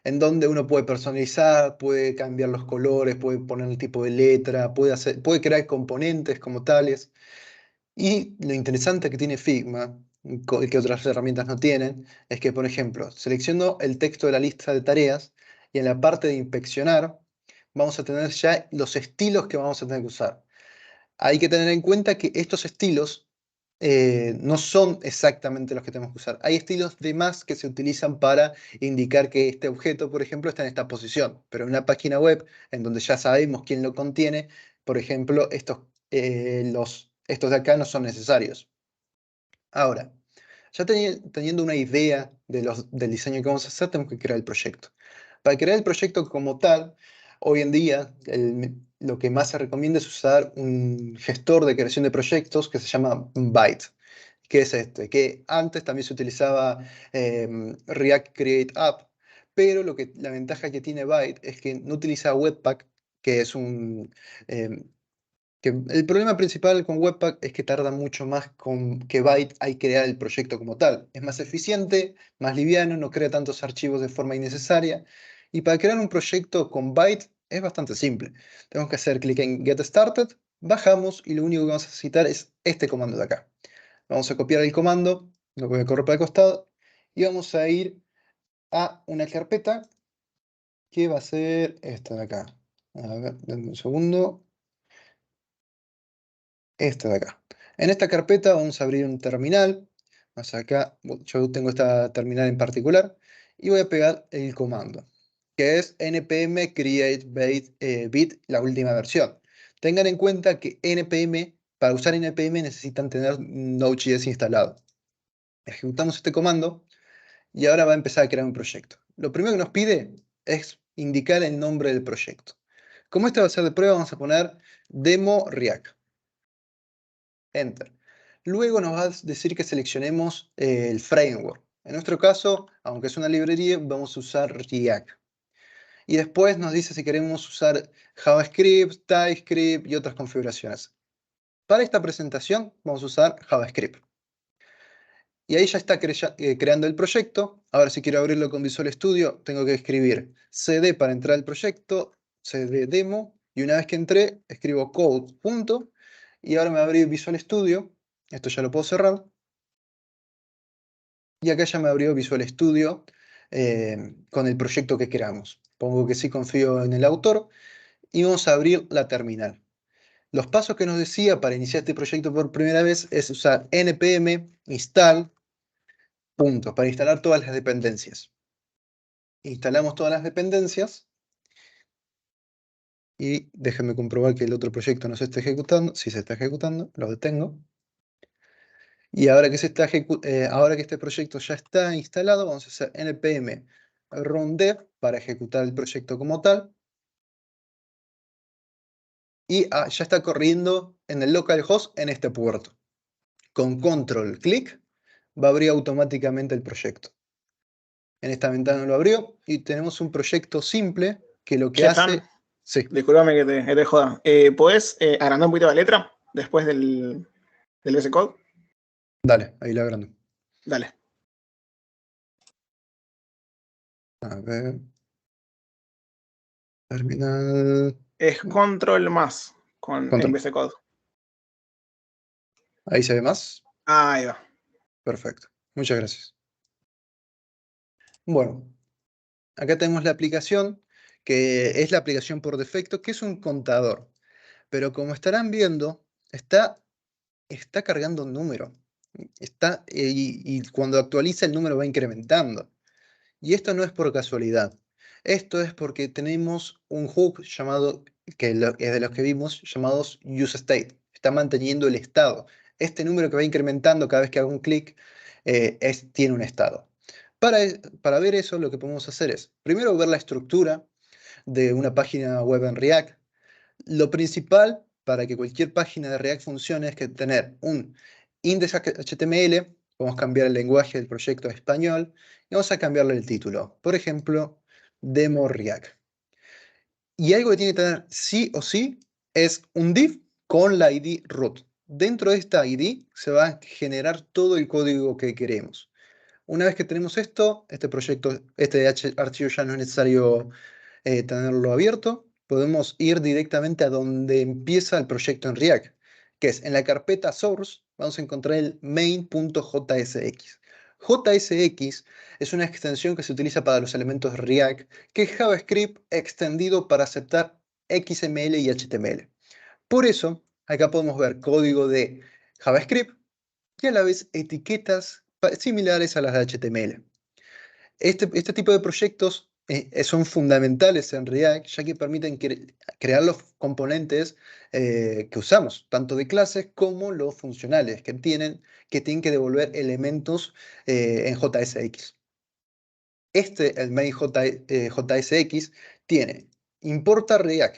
en donde uno puede personalizar, puede cambiar los colores, puede poner el tipo de letra, puede crear componentes como tales. Y lo interesante que tiene Figma, que otras herramientas no tienen, es que, por ejemplo, selecciono el texto de la lista de tareas y en la parte de inspeccionar vamos a tener ya los estilos que vamos a tener que usar. Hay que tener en cuenta que estos estilos no son exactamente los que tenemos que usar. Hay estilos de más que se utilizan para indicar que este objeto, por ejemplo, está en esta posición, pero en una página web en donde ya sabemos quién lo contiene, por ejemplo, estos de acá no son necesarios. Ahora, ya teniendo una idea del diseño que vamos a hacer, tenemos que crear el proyecto. Para crear el proyecto como tal, hoy en día lo que más se recomienda es usar un gestor de creación de proyectos que se llama Byte. ¿Qué es este? Que antes también se utilizaba React Create App, pero la ventaja que tiene Byte es que no utiliza Webpack, que es em, el problema principal con Webpack es que tarda mucho más que Byte al crear el proyecto como tal. Es más eficiente, más liviano, no crea tantos archivos de forma innecesaria. Y para crear un proyecto con Byte es bastante simple. Tenemos que hacer clic en Get Started, bajamos y lo único que vamos a necesitar es este comando de acá. Vamos a copiar el comando, lo voy a correr para el costado y vamos a ir a una carpeta que va a ser esta de acá. A ver, denme un segundo. Esta de acá. En esta carpeta vamos a abrir un terminal. Más acá, yo tengo esta terminal en particular. Y voy a pegar el comando, que es npm create bit, la última versión. Tengan en cuenta que para usar npm necesitan tener Node.js instalado. Ejecutamos este comando y ahora va a empezar a crear un proyecto. Lo primero que nos pide es indicar el nombre del proyecto. Como este va a ser de prueba, vamos a poner demo React. Enter. Luego nos va a decir que seleccionemos el framework. En nuestro caso, aunque es una librería, vamos a usar React. Y después nos dice si queremos usar JavaScript, TypeScript y otras configuraciones. Para esta presentación vamos a usar JavaScript. Y ahí ya está creando el proyecto. Ahora si quiero abrirlo con Visual Studio, tengo que escribir cd para entrar al proyecto, cd demo, y una vez que entré, escribo code, punto, y ahora me va a abrir Visual Studio. Esto ya lo puedo cerrar. Y acá ya me abrió Visual Studio con el proyecto que creamos. Pongo que sí confío en el autor y vamos a abrir la terminal. Los pasos que nos decía para iniciar este proyecto por primera vez es usar npm install, punto, para instalar todas las dependencias. Instalamos todas las dependencias y déjenme comprobar que el otro proyecto no se está ejecutando. Si se está ejecutando, lo detengo. Y ahora que este proyecto ya está instalado, vamos a hacer npm run dev para ejecutar el proyecto como tal. Y ya está corriendo en el localhost en este puerto. Con control clic va a abrir automáticamente el proyecto. En esta ventana lo abrió y tenemos un proyecto simple que lo que hace... Stefan, Sí, discúlpame que te joda. ¿Puedes agrandar un poquito la letra después del VS Code? dale, ahí lo agrando. Dale. A ver. Terminal. Es control más en Control. VS Code. Ahí se ve más. Ahí va. Perfecto. Muchas gracias. Bueno, acá tenemos la aplicación, que es la aplicación por defecto, que es un contador. Pero como estarán viendo, está cargando un número. Y cuando actualiza el número va incrementando. Y esto no es por casualidad. Esto es porque tenemos un hook llamado, es de los que vimos, llamados useState. Está manteniendo el estado. Este número que va incrementando cada vez que hago un clic tiene un estado. Para ver eso, lo que podemos hacer es, primero ver la estructura de una página web en React. Lo principal para que cualquier página de React funcione es que tener un index.html, podemos cambiar el lenguaje del proyecto a español y vamos a cambiarle el título. Por ejemplo, Demo React. Y algo que tiene que tener sí o sí es un div con la ID root. Dentro de esta ID se va a generar todo el código que queremos. Una vez que tenemos esto, este archivo ya no es necesario tenerlo abierto. Podemos ir directamente a donde empieza el proyecto en React, que es en la carpeta source, vamos a encontrar el main.jsx. JSX es una extensión que se utiliza para los elementos de React, que es JavaScript extendido para aceptar XML y HTML. Por eso, acá podemos ver código de JavaScript y a la vez etiquetas similares a las de HTML. Este tipo de proyectos son fundamentales en React, ya que permiten crear los componentes que usamos, tanto de clases como los funcionales, que tienen que devolver elementos en JSX. El main JSX, tiene importa React,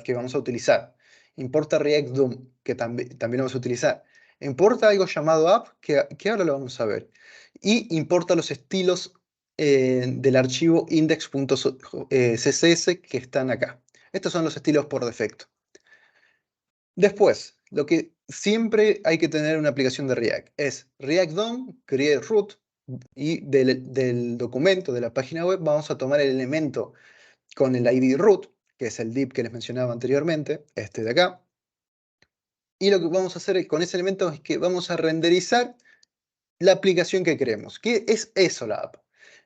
que vamos a utilizar, importa React DOM, que también vamos a utilizar, importa algo llamado app, que ahora lo vamos a ver, y importa los estilos del archivo index.css que están acá. Estos son los estilos por defecto. Después, lo que siempre hay que tener en una aplicación de React es React DOM, create root, y del documento de la página web vamos a tomar el elemento con el ID root, que es el div que les mencionaba anteriormente, este de acá. Y lo que vamos a hacer con ese elemento es que vamos a renderizar la aplicación que queremos. ¿Qué es eso, la app?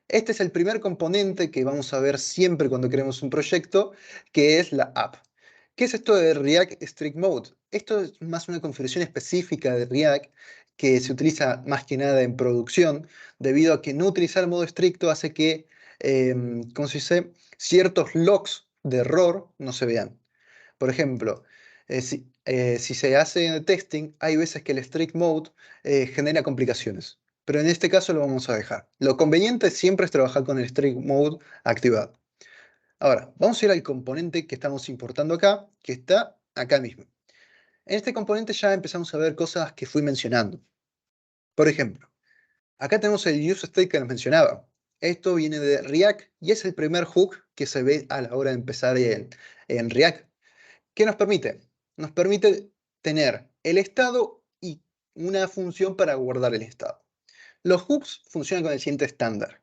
Este es el primer componente que vamos a ver siempre cuando creemos un proyecto, que es la app. ¿Qué es esto de React Strict Mode? Esto es más una configuración específica de React que se utiliza más que nada en producción, debido a que no utilizar el modo estricto hace que, ¿cómo se dice?, ciertos logs de error no se vean. Por ejemplo, si se hace testing, hay veces que el strict mode genera complicaciones. Pero en este caso lo vamos a dejar. Lo conveniente siempre es trabajar con el strict mode activado. Ahora, vamos a ir al componente que estamos importando acá, que está acá mismo. En este componente ya empezamos a ver cosas que fui mencionando. Por ejemplo, acá tenemos el use state que nos mencionaba. Esto viene de React y es el primer hook que se ve a la hora de empezar en React. ¿Qué nos permite? Nos permite tener el estado y una función para guardar el estado. Los hooks funcionan con el siguiente estándar.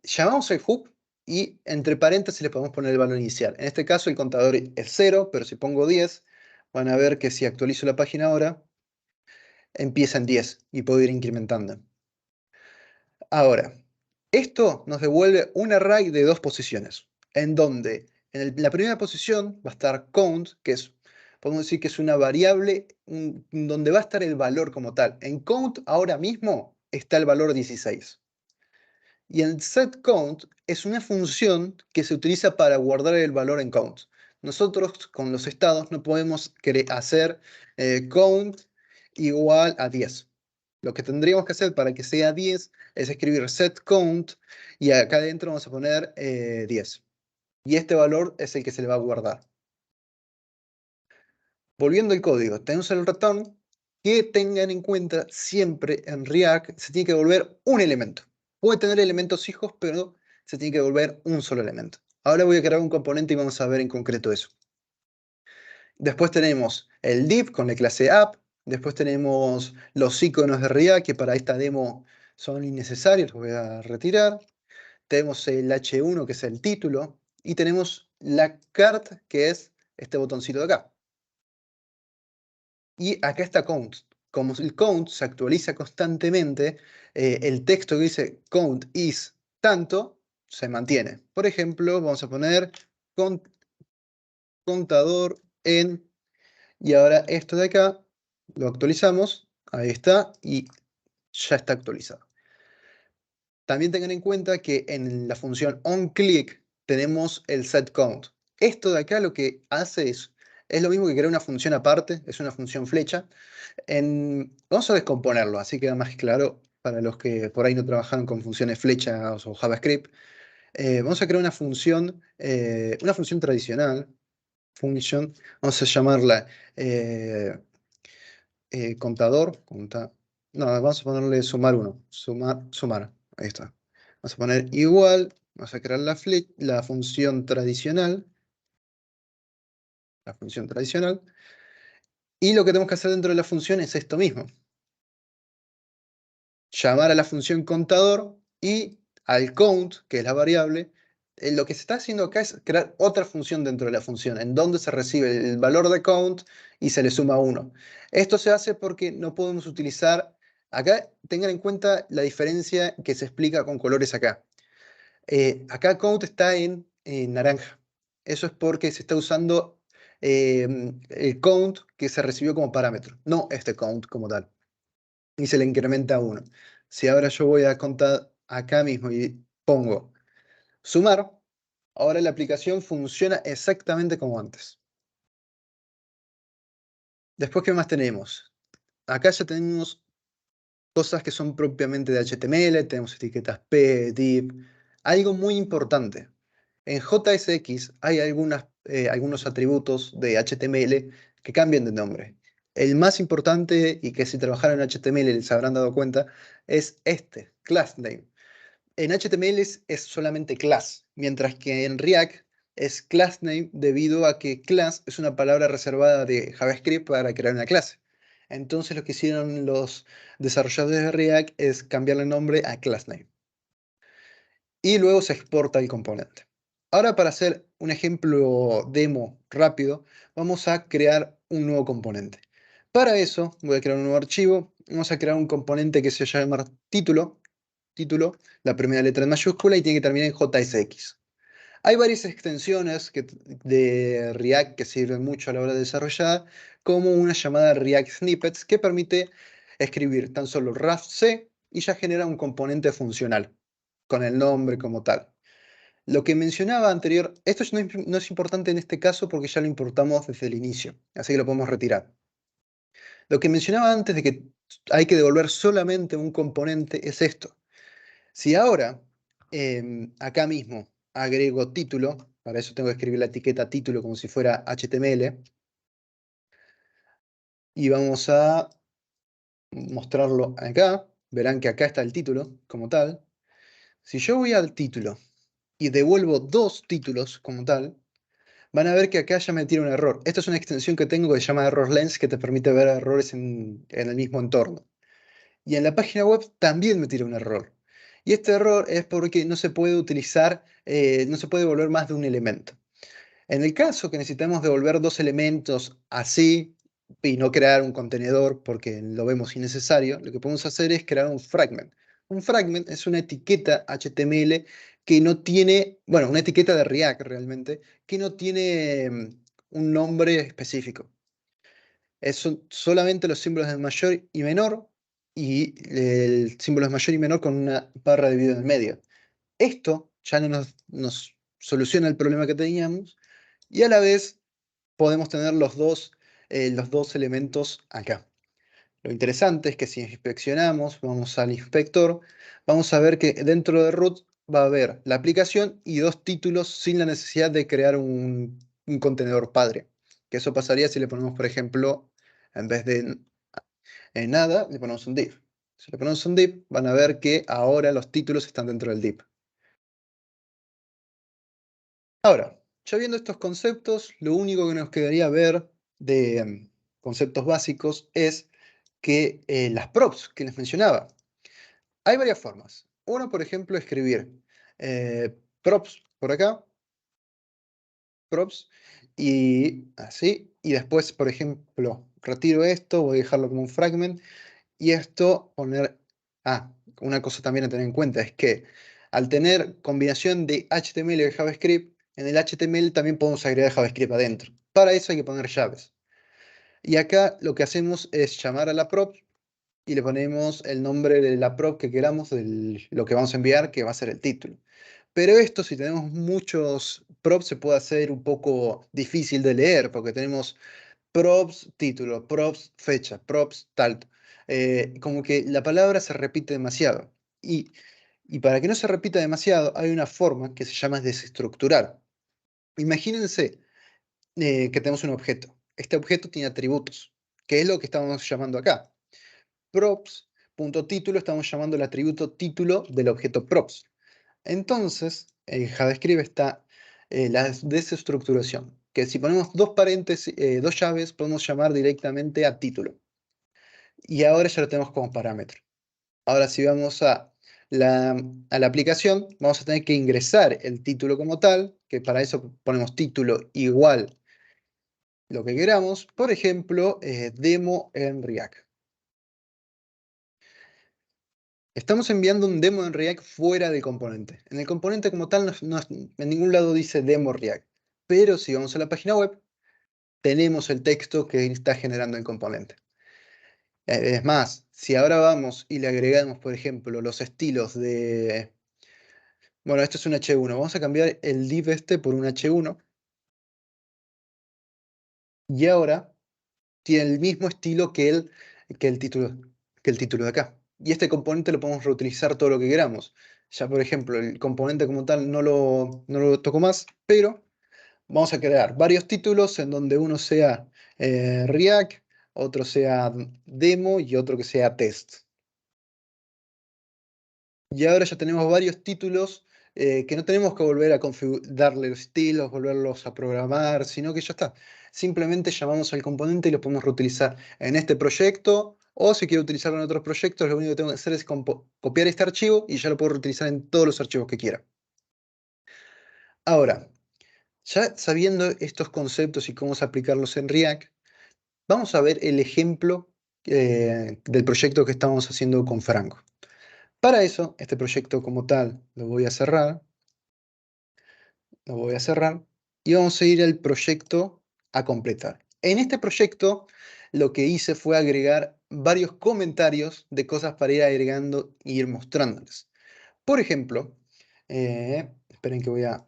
Llamamos el hook y entre paréntesis le podemos poner el valor inicial. En este caso el contador es 0, pero si pongo 10, van a ver que si actualizo la página ahora, empieza en 10 y puedo ir incrementando. Ahora, esto nos devuelve un array de 2 posiciones, en donde en la primera posición va a estar count, que es, podemos decir que es una variable donde va a estar el valor como tal. En count ahora mismo está el valor 16. Y el setCount es una función que se utiliza para guardar el valor en count. Nosotros con los estados no podemos hacer count igual a 10. Lo que tendríamos que hacer para que sea 10 es escribir setCount y acá adentro vamos a poner 10. Y este valor es el que se le va a guardar. Volviendo al código, tenemos el return, que tengan en cuenta siempre en React se tiene que devolver un elemento. Puede tener elementos hijos, pero se tiene que devolver un solo elemento. Ahora voy a crear un componente y vamos a ver en concreto eso. Después tenemos el div con la clase app. Después tenemos los iconos de React, que para esta demo son innecesarios, los voy a retirar. Tenemos el H1, que es el título. Y tenemos la cart, que es este botoncito de acá. Y acá está count. Como el count se actualiza constantemente, el texto que dice count is tanto se mantiene. Por ejemplo, vamos a poner contador en, y ahora esto de acá lo actualizamos, ahí está, y ya está actualizado. También tengan en cuenta que en la función onClick tenemos el setCount. Esto de acá lo que hace es lo mismo que crear una función aparte, es una función flecha. Vamos a descomponerlo, así queda más claro para los que por ahí no trabajan con funciones flechas o JavaScript. Vamos a crear una función tradicional, function, vamos a llamarla contador, no, vamos a ponerle sumar 1, sumar, ahí está. Vamos a poner igual, vamos a crear la función tradicional, Y lo que tenemos que hacer dentro de la función es esto mismo. Llamar a la función contador y al count, que es la variable. Lo que se está haciendo acá es crear otra función dentro de la función, en donde se recibe el valor de count y se le suma 1. Esto se hace porque no podemos utilizar... Acá tengan en cuenta la diferencia que se explica con colores acá. Acá count está en naranja. Eso es porque se está usando el count que se recibió como parámetro, no este count como tal. Y se le incrementa 1. Si ahora yo voy a contar acá mismo y pongo sumar, ahora la aplicación funciona exactamente como antes. Después, ¿qué más tenemos? Acá ya tenemos cosas que son propiamente de HTML, tenemos etiquetas P, div. Algo muy importante. En JSX hay algunos atributos de HTML que cambian de nombre. El más importante, y que si trabajaron en HTML les habrán dado cuenta, es este, class name. En HTML es solamente class, mientras que en React es class name debido a que class es una palabra reservada de JavaScript para crear una clase. Entonces lo que hicieron los desarrolladores de React es cambiarle el nombre a class name. Y luego se exporta el componente. Ahora, para hacer un ejemplo demo rápido, vamos a crear un nuevo componente. Para eso voy a crear un nuevo archivo. Vamos a crear un componente que se llama título, la primera letra en mayúscula y tiene que terminar en JSX. Hay varias extensiones de React que sirven mucho a la hora de desarrollar, como una llamada React Snippets que permite escribir tan solo RAFC y ya genera un componente funcional con el nombre como tal. Lo que mencionaba anterior, esto no es importante en este caso porque ya lo importamos desde el inicio, así que lo podemos retirar. Lo que mencionaba antes de que hay que devolver solamente un componente es esto. Si ahora, acá mismo, agrego título, para eso tengo que escribir la etiqueta título como si fuera HTML, y vamos a mostrarlo acá, verán que acá está el título como tal. Si yo voy al título y devuelvo dos títulos como tal, van a ver que acá ya me tira un error. Esta es una extensión que tengo que se llama Error Lens, que te permite ver errores en el mismo entorno. Y en la página web también me tira un error. Y este error es porque no se puede utilizar, no se puede devolver más de un elemento. En el caso que necesitamos devolver dos elementos así y no crear un contenedor porque lo vemos innecesario, lo que podemos hacer es crear un fragment. Un fragment es una etiqueta HTML que no tiene, bueno, una etiqueta de React realmente, que no tiene un nombre específico. Son solamente los símbolos de mayor y menor y el símbolo de mayor y menor con una barra de video en el medio. Esto ya no nos soluciona el problema que teníamos y a la vez podemos tener los dos elementos acá. Lo interesante es que si inspeccionamos, vamos al inspector, vamos a ver que dentro de root va a haber la aplicación y dos títulos sin la necesidad de crear un contenedor padre. Que eso pasaría si le ponemos, por ejemplo, en vez de nada, le ponemos un div. Si le ponemos un div, van a ver que ahora los títulos están dentro del div. Ahora, ya viendo estos conceptos, lo único que nos quedaría ver de conceptos básicos es que las props que les mencionaba. Hay varias formas. Uno, por ejemplo, escribir props por acá, props, y así, y después, por ejemplo, retiro esto, voy a dejarlo como un fragment, y esto poner... Ah, una cosa también a tener en cuenta es que al tener combinación de HTML y JavaScript, en el HTML también podemos agregar JavaScript adentro. Para eso hay que poner llaves. Y acá lo que hacemos es llamar a la prop y le ponemos el nombre de la prop que queramos, de lo que vamos a enviar, que va a ser el título. Pero esto, si tenemos muchos props, se puede hacer un poco difícil de leer, porque tenemos props título, props fecha, props tal. Como que la palabra se repite demasiado. Y para que no se repita demasiado, hay una forma que se llama desestructurar. Imagínense que tenemos un objeto. Este objeto tiene atributos, que es lo que estamos llamando acá. Props.título, estamos llamando el atributo título del objeto props. Entonces, en JavaScript está la desestructuración. que si ponemos dos paréntesis, dos llaves, podemos llamar directamente a título. Y ahora ya lo tenemos como parámetro. Ahora si vamos a la aplicación, vamos a tener que ingresar el título como tal, que para eso ponemos título igual lo que queramos, por ejemplo, demo en React. Estamos enviando un demo en React fuera del componente. En el componente como tal en ningún lado dice demo React, pero si vamos a la página web, tenemos el texto que está generando el componente. Es más, si ahora vamos y le agregamos, por ejemplo, los estilos de... Bueno, esto es un H1. Vamos a cambiar el div este por un H1. Y ahora tiene el mismo estilo que el título de acá. Y este componente lo podemos reutilizar todo lo que queramos. Ya, por ejemplo, el componente como tal no lo toco más, pero vamos a crear varios títulos en donde uno sea React, otro sea demo y otro que sea test. Y ahora ya tenemos varios títulos que no tenemos que volver a darle los estilos, volverlos a programar, sino que ya está. Simplemente llamamos al componente y lo podemos reutilizar en este proyecto, o si quiero utilizarlo en otros proyectos, lo único que tengo que hacer es copiar este archivo y ya lo puedo reutilizar en todos los archivos que quiera. Ahora, ya sabiendo estos conceptos y cómo aplicarlos en React, vamos a ver el ejemplo del proyecto que estamos haciendo con Franco. Para eso, este proyecto como tal lo voy a cerrar. Lo voy a cerrar y vamos a ir al proyecto a completar. En este proyecto lo que hice fue agregar varios comentarios de cosas para ir agregando e ir mostrándoles. Por ejemplo, esperen que voy a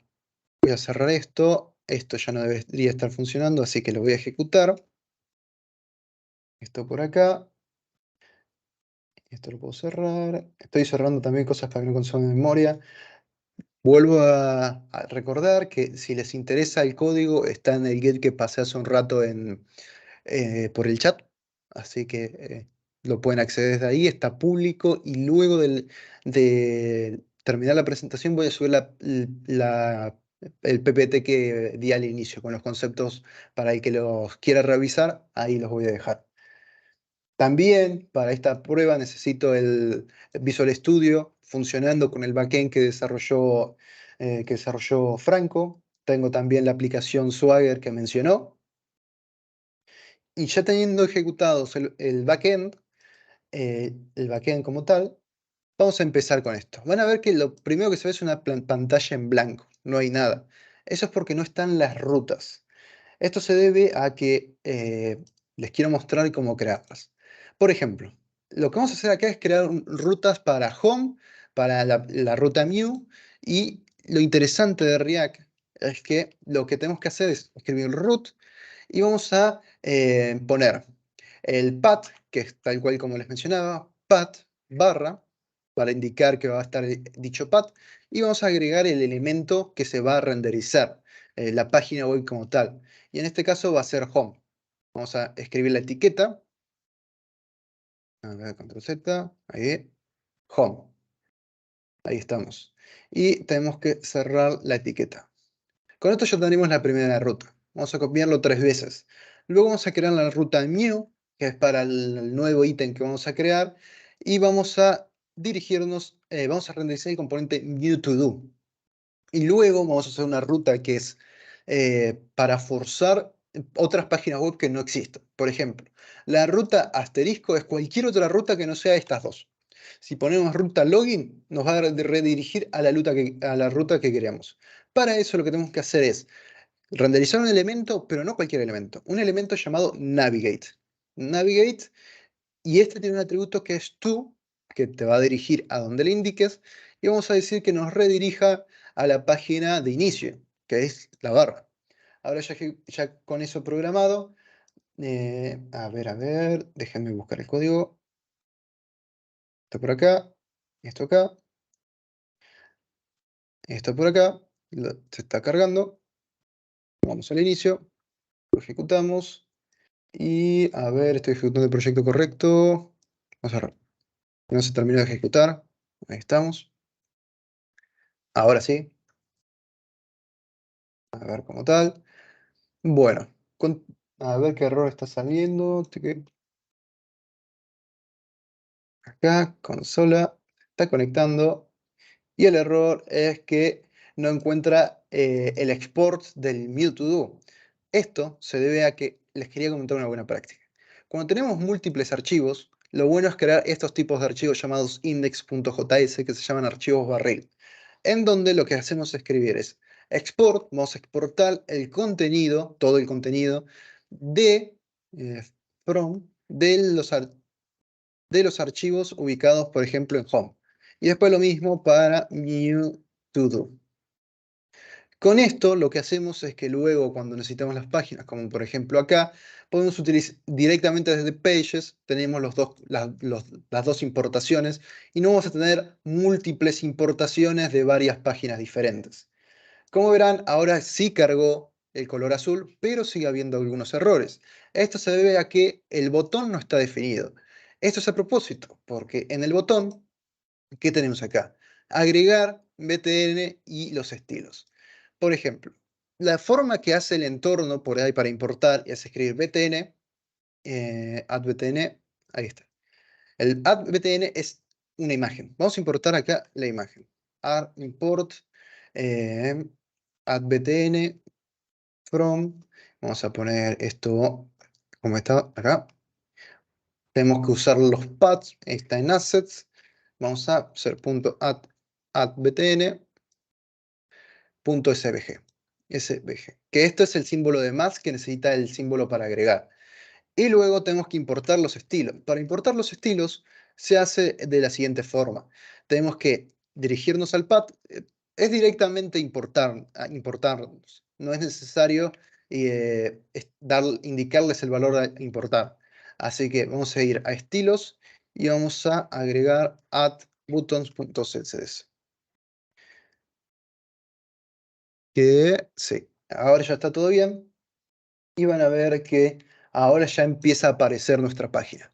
cerrar esto. Esto ya no debería estar funcionando, así que lo voy a ejecutar. Esto por acá. Esto lo puedo cerrar. Estoy cerrando también cosas para que no consuma memoria. Vuelvo a recordar que si les interesa el código, está en el get que pasé hace un rato por el chat. Así que lo pueden acceder desde ahí, está público. Y luego de terminar la presentación voy a subir el PPT que di al inicio con los conceptos para el que los quiera revisar. Ahí los voy a dejar. También para esta prueba necesito el Visual Studio funcionando con el backend que desarrolló Franco. Tengo también la aplicación Swagger que mencionó. Y ya teniendo ejecutados el backend como tal, vamos a empezar con esto. Van a ver que lo primero que se ve es una pantalla en blanco, no hay nada. Eso es porque no están las rutas. Esto se debe a que les quiero mostrar cómo crearlas. Por ejemplo, lo que vamos a hacer acá es crear rutas para home, para la ruta Mu, y lo interesante de React es que lo que tenemos que hacer es escribir root y vamos a poner el path, que es tal cual como les mencionaba, path barra, para indicar que va a estar dicho path, y vamos a agregar el elemento que se va a renderizar, la página web como tal. Y en este caso va a ser home. Vamos a escribir la etiqueta. A ver, control Z, ahí, home. Ahí estamos. Y tenemos que cerrar la etiqueta. Con esto ya tenemos la primera ruta. Vamos a copiarlo 3 veces. Luego vamos a crear la ruta new, que es para el nuevo ítem que vamos a crear. Y vamos a dirigirnos, vamos a renderizar el componente new to do. Y luego vamos a hacer una ruta que es para forzar otras páginas web que no existen. Por ejemplo, la ruta asterisco es cualquier otra ruta que no sea estas dos. Si ponemos ruta login, nos va a redirigir a la ruta que queremos. Para eso lo que tenemos que hacer es renderizar un elemento, pero no cualquier elemento. Un elemento llamado navigate. Navigate, y este tiene un atributo que es to, que te va a dirigir a donde le indiques, y vamos a decir que nos redirija a la página de inicio, que es la barra. Ahora ya con eso programado, a ver, déjenme buscar el código. Esto por acá, esto acá, esto por acá, se está cargando. Vamos al inicio, lo ejecutamos, y a ver, estoy ejecutando el proyecto correcto. Vamos a ver, no se terminó de ejecutar, ahí estamos. Ahora sí. A ver, como tal. Bueno, a ver qué error está saliendo. Acá, consola, está conectando. Y el error es que no encuentra el export del Mewtwo. Esto se debe a que les quería comentar una buena práctica. Cuando tenemos múltiples archivos, lo bueno es crear estos tipos de archivos llamados index.js, que se llaman archivos barril, en donde lo que hacemos es escribir es export, vamos a exportar el contenido, todo el contenido de, from, de los archivos ubicados, por ejemplo, en home. Y después lo mismo para new to do. Con esto lo que hacemos es que luego cuando necesitamos las páginas, como por ejemplo acá, podemos utilizar directamente desde Pages, tenemos las dos importaciones y no vamos a tener múltiples importaciones de varias páginas diferentes. Como verán, ahora sí cargó el color azul, pero sigue habiendo algunos errores. Esto se debe a que el botón no está definido. Esto es a propósito, porque en el botón, ¿qué tenemos acá? Agregar, BTN y los estilos. Por ejemplo, la forma que hace el entorno por ahí para importar es escribir BTN, add BTN, ahí está. El add BTN es una imagen. Vamos a importar acá la imagen. Import add BTN from. Vamos a poner esto como está acá. Tenemos que usar los paths. Está en assets. Vamos a hacer .add.btn.svg. Que esto es el símbolo de más que necesita el símbolo para agregar. Y luego tenemos que importar los estilos. Para importar los estilos se hace de la siguiente forma. Tenemos que dirigirnos al path. Es directamente importarnos. No es necesario indicarles el valor a importar. Así que vamos a ir a estilos y vamos a agregar add buttons.css. Que sí, ahora ya está todo bien. Y van a ver que ahora ya empieza a aparecer nuestra página.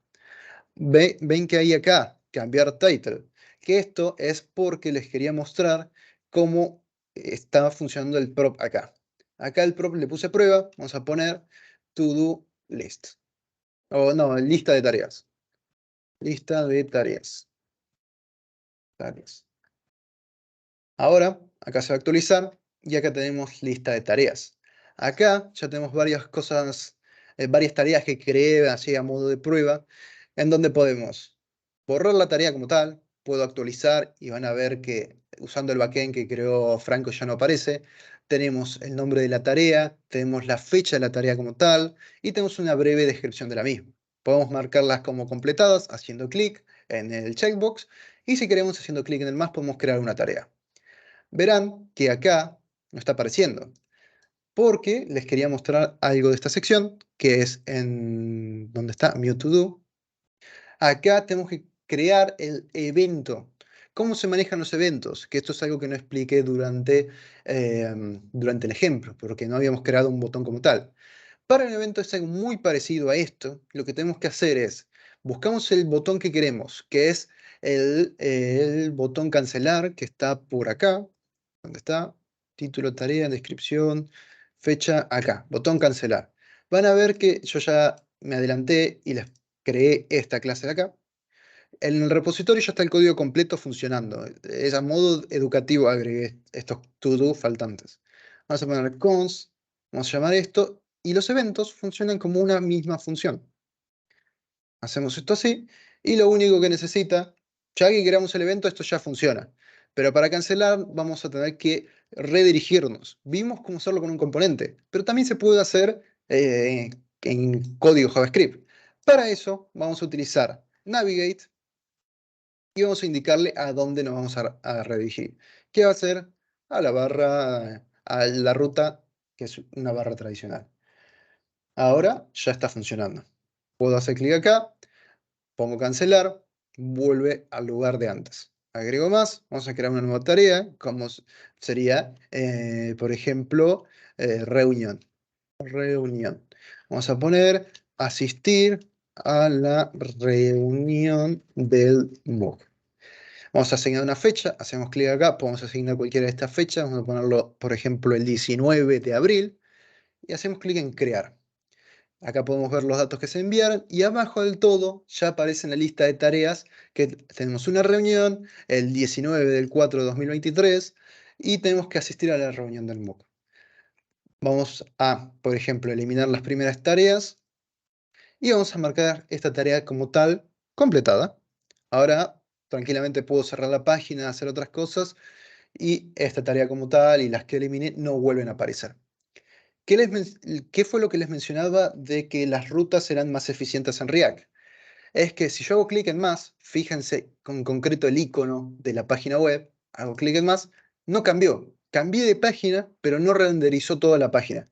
Ven que hay acá, cambiar title, que esto es porque les quería mostrar cómo está funcionando el prop acá. Acá el prop le puse prueba, vamos a poner to-do list. O no, lista de tareas. Lista de tareas. Ahora, acá se va a actualizar y acá tenemos lista de tareas. Acá ya tenemos varias cosas, varias tareas que creé así a modo de prueba, en donde podemos borrar la tarea como tal, puedo actualizar y van a ver que usando el backend que creó Franco ya no aparece. Tenemos el nombre de la tarea, tenemos la fecha de la tarea como tal y tenemos una breve descripción de la misma. Podemos marcarlas como completadas haciendo clic en el checkbox y si queremos haciendo clic en el más podemos crear una tarea. Verán que acá no está apareciendo, porque les quería mostrar algo de esta sección, que es en donde está Mewtwo. Acá tenemos que crear el evento. ¿Cómo se manejan los eventos? Que esto es algo que no expliqué durante el ejemplo, porque no habíamos creado un botón como tal. Para el evento es algo muy parecido a esto. Lo que tenemos que hacer es, buscamos el botón que queremos, que es el botón cancelar, que está por acá. ¿Dónde está? Título, tarea, descripción, fecha, acá. Botón cancelar. Van a ver que yo ya me adelanté y les creé esta clase de acá. En el repositorio ya está el código completo funcionando. Es a modo educativo agregué estos to-do faltantes. Vamos a poner cons, vamos a llamar esto, y los eventos funcionan como una misma función. Hacemos esto así, y lo único que necesita, ya que creamos el evento, esto ya funciona. Pero para cancelar vamos a tener que redirigirnos. Vimos cómo hacerlo con un componente, pero también se puede hacer en código JavaScript. Para eso vamos a utilizar Navigate, y vamos a indicarle a dónde nos vamos a redirigir. ¿Qué va a ser? A la barra, a la ruta, que es una barra tradicional. Ahora ya está funcionando. Puedo hacer clic acá, pongo cancelar, vuelve al lugar de antes. Agrego más, vamos a crear una nueva tarea, como sería, por ejemplo, reunión. Reunión. Vamos a poner asistir a la reunión del MOOC. Vamos a asignar una fecha, hacemos clic acá, podemos asignar cualquiera de estas fechas, vamos a ponerlo, por ejemplo, el 19 de abril, y hacemos clic en crear. Acá podemos ver los datos que se enviaron y abajo del todo ya aparece en la lista de tareas que tenemos una reunión el 19/4/2023 y tenemos que asistir a la reunión del MOOC. Vamos a, por ejemplo, eliminar las primeras tareas y vamos a marcar esta tarea como tal completada. Ahora tranquilamente puedo cerrar la página, hacer otras cosas y esta tarea como tal y las que eliminé no vuelven a aparecer. ¿Qué fue lo que les mencionaba de que las rutas eran más eficientes en React? Es que si yo hago clic en más, fíjense con concreto el icono de la página web, hago clic en más, no cambió. Cambié de página, pero no renderizó toda la página.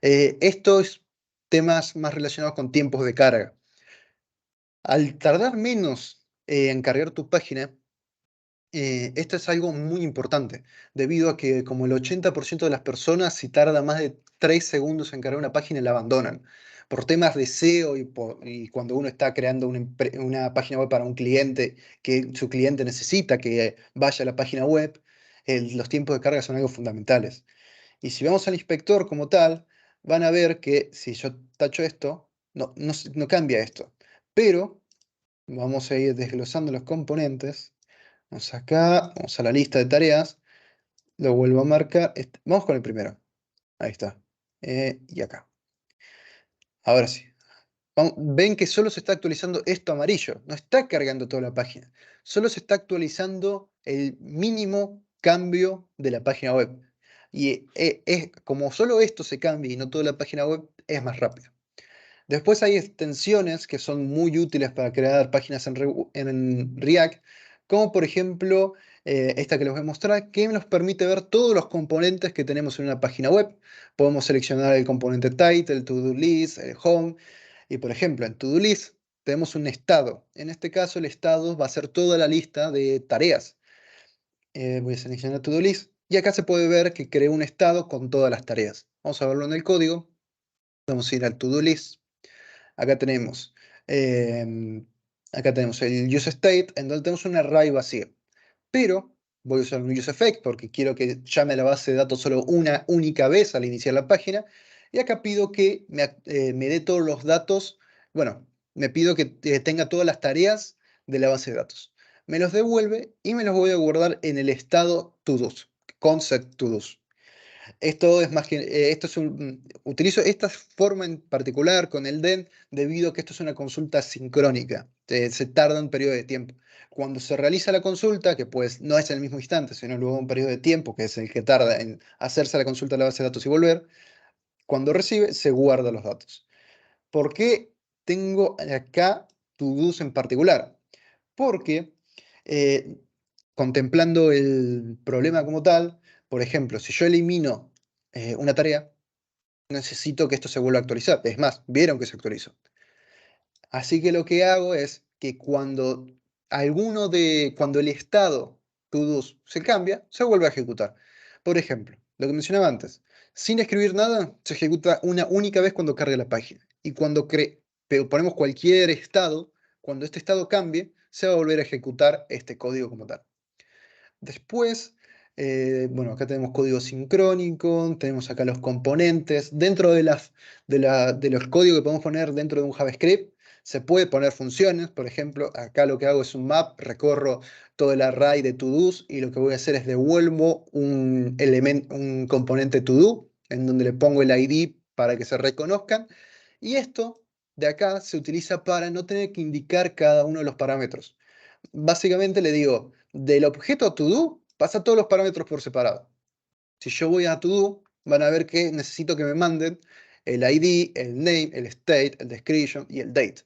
Esto es temas más relacionados con tiempos de carga. Al tardar menos en cargar tu página, esto es algo muy importante, debido a que como el 80% de las personas, si tarda más de 3 segundos en cargar una página, la abandonan. Por temas de SEO y cuando uno está creando una página web para un cliente, que su cliente necesita que vaya a la página web, los tiempos de carga son algo fundamentales. Y si vamos al inspector como tal, van a ver que si yo tacho esto, no cambia esto. Pero vamos a ir desglosando los componentes. Vamos acá, vamos a la lista de tareas, lo vuelvo a marcar. Vamos con el primero. Ahí está. Y acá. Ahora sí. Ven que solo se está actualizando esto amarillo. No está cargando toda la página. Solo se está actualizando el mínimo cambio de la página web. Y como solo esto se cambia y no toda la página web, es más rápido. Después hay extensiones que son muy útiles para crear páginas en React, como por ejemplo esta que les voy a mostrar, que nos permite ver todos los componentes que tenemos en una página web. Podemos seleccionar el componente title, el to-do list, el home, y por ejemplo en to-do list tenemos un estado. En este caso el estado va a ser toda la lista de tareas. Voy a seleccionar to-do list y acá se puede ver que creé un estado con todas las tareas. Vamos a verlo en el código. Vamos a ir al to-do list. Acá tenemos, acá tenemos el useState, en donde tenemos un array vacío. Pero voy a usar un useEffect porque quiero que llame a la base de datos solo una única vez al iniciar la página. Y acá pido que me dé todos los datos, bueno, me pido que tenga todas las tareas de la base de datos. Me los devuelve y me los voy a guardar en el estado todos, concept todos. Esto es más que, utilizo esta forma en particular con el DEN debido a que esto es una consulta sincrónica, se tarda un periodo de tiempo. Cuando se realiza la consulta, que pues no es en el mismo instante, sino luego un periodo de tiempo, que es el que tarda en hacerse la consulta a la base de datos y volver, cuando recibe, se guarda los datos. ¿Por qué tengo acá to-dos en particular? Porque eh, contemplando el problema como tal, por ejemplo, si yo elimino una tarea, necesito que esto se vuelva a actualizar. Es más, vieron que se actualizó. Así que lo que hago es que cuando cuando el estado todos se cambia, se vuelve a ejecutar. Por ejemplo, lo que mencionaba antes, sin escribir nada, se ejecuta una única vez cuando cargue la página. Y cuando pero ponemos cualquier estado, cuando este estado cambie, se va a volver a ejecutar este código como tal. Después, bueno, acá tenemos código sincrónico, tenemos acá los componentes. Dentro de los códigos que podemos poner dentro de un JavaScript, se puede poner funciones. Por ejemplo, acá lo que hago es un map, recorro todo el array de to-dos y lo que voy a hacer es devuelvo un componente to-do en donde le pongo el ID para que se reconozcan. Y esto de acá se utiliza para no tener que indicar cada uno de los parámetros. Básicamente le digo, del objeto to-do, pasa todos los parámetros por separado. Si yo voy a to-do, van a ver que necesito que me manden el ID, el name, el state, el description y el date.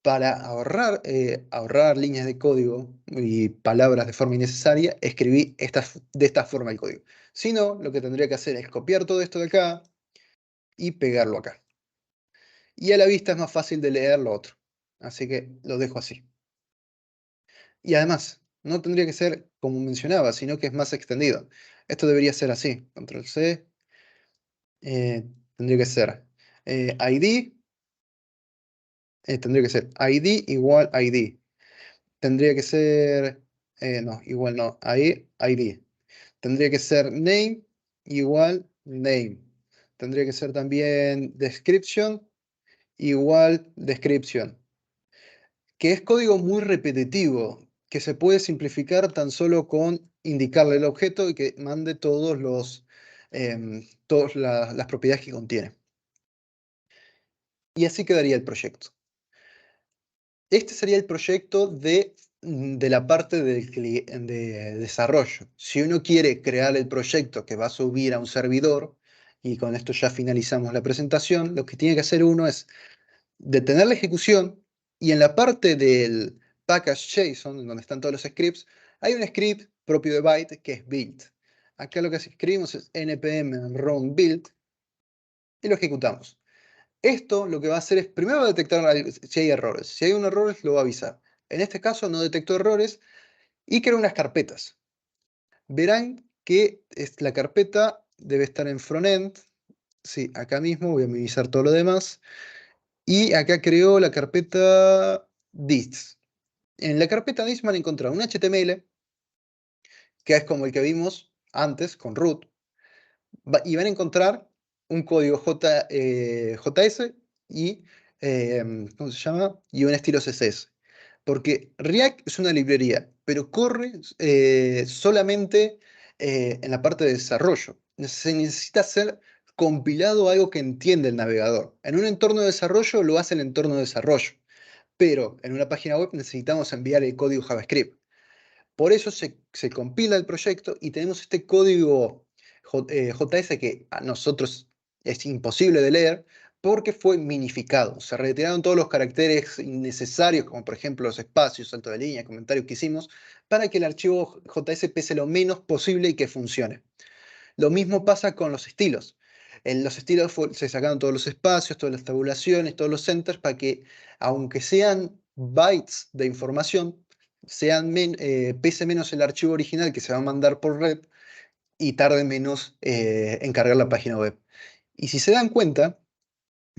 Para ahorrar líneas de código y palabras de forma innecesaria, escribí de esta forma el código. Si no, lo que tendría que hacer es copiar todo esto de acá y pegarlo acá. Y a la vista es más fácil de leer lo otro. Así que lo dejo así. Y además, no tendría que ser como mencionaba, sino que es más extendido. Esto debería ser así. Control C. Tendría que ser ID. Tendría que ser ID igual ID. Tendría que ser. No, igual no. Ahí, ID. Tendría que ser name igual name. tendría que ser también description igual description, que es código muy repetitivo, que se puede simplificar tan solo con indicarle el objeto y que mande todas las propiedades que contiene. Y así quedaría el proyecto. Este sería el proyecto de la parte de desarrollo. Si uno quiere crear el proyecto que va a subir a un servidor, y con esto ya finalizamos la presentación, lo que tiene que hacer uno es detener la ejecución y en la parte del package JSON, donde están todos los scripts, hay un script propio de Byte que es build. Acá lo que escribimos es npm run build y lo ejecutamos. Esto lo que va a hacer es, primero va a detectar si hay errores. Si hay un error, lo va a avisar. En este caso no detectó errores y creó unas carpetas. Verán que la carpeta debe estar en frontend. Sí, acá mismo voy a minimizar todo lo demás. Y acá creó la carpeta dist. En la carpeta dist van a encontrar un HTML, que es como el que vimos antes con root, y van a encontrar un código JS y, ¿cómo se llama? Y un estilo CSS. Porque React es una librería, pero corre solamente en la parte de desarrollo. Se necesita ser compilado a algo que entiende el navegador. En un entorno de desarrollo lo hace el entorno de desarrollo, pero en una página web necesitamos enviar el código JavaScript. Por eso se compila el proyecto y tenemos este código JS que a nosotros es imposible de leer porque fue minificado. Se retiraron todos los caracteres innecesarios, como por ejemplo los espacios, salto de línea, comentarios que hicimos, para que el archivo JS pese lo menos posible y que funcione. Lo mismo pasa con los estilos. En los estilos se sacaron todos los espacios, todas las tabulaciones, todos los centers, para que, aunque sean bytes de información, pese menos el archivo original que se va a mandar por red y tarde menos en cargar la página web. Y si se dan cuenta,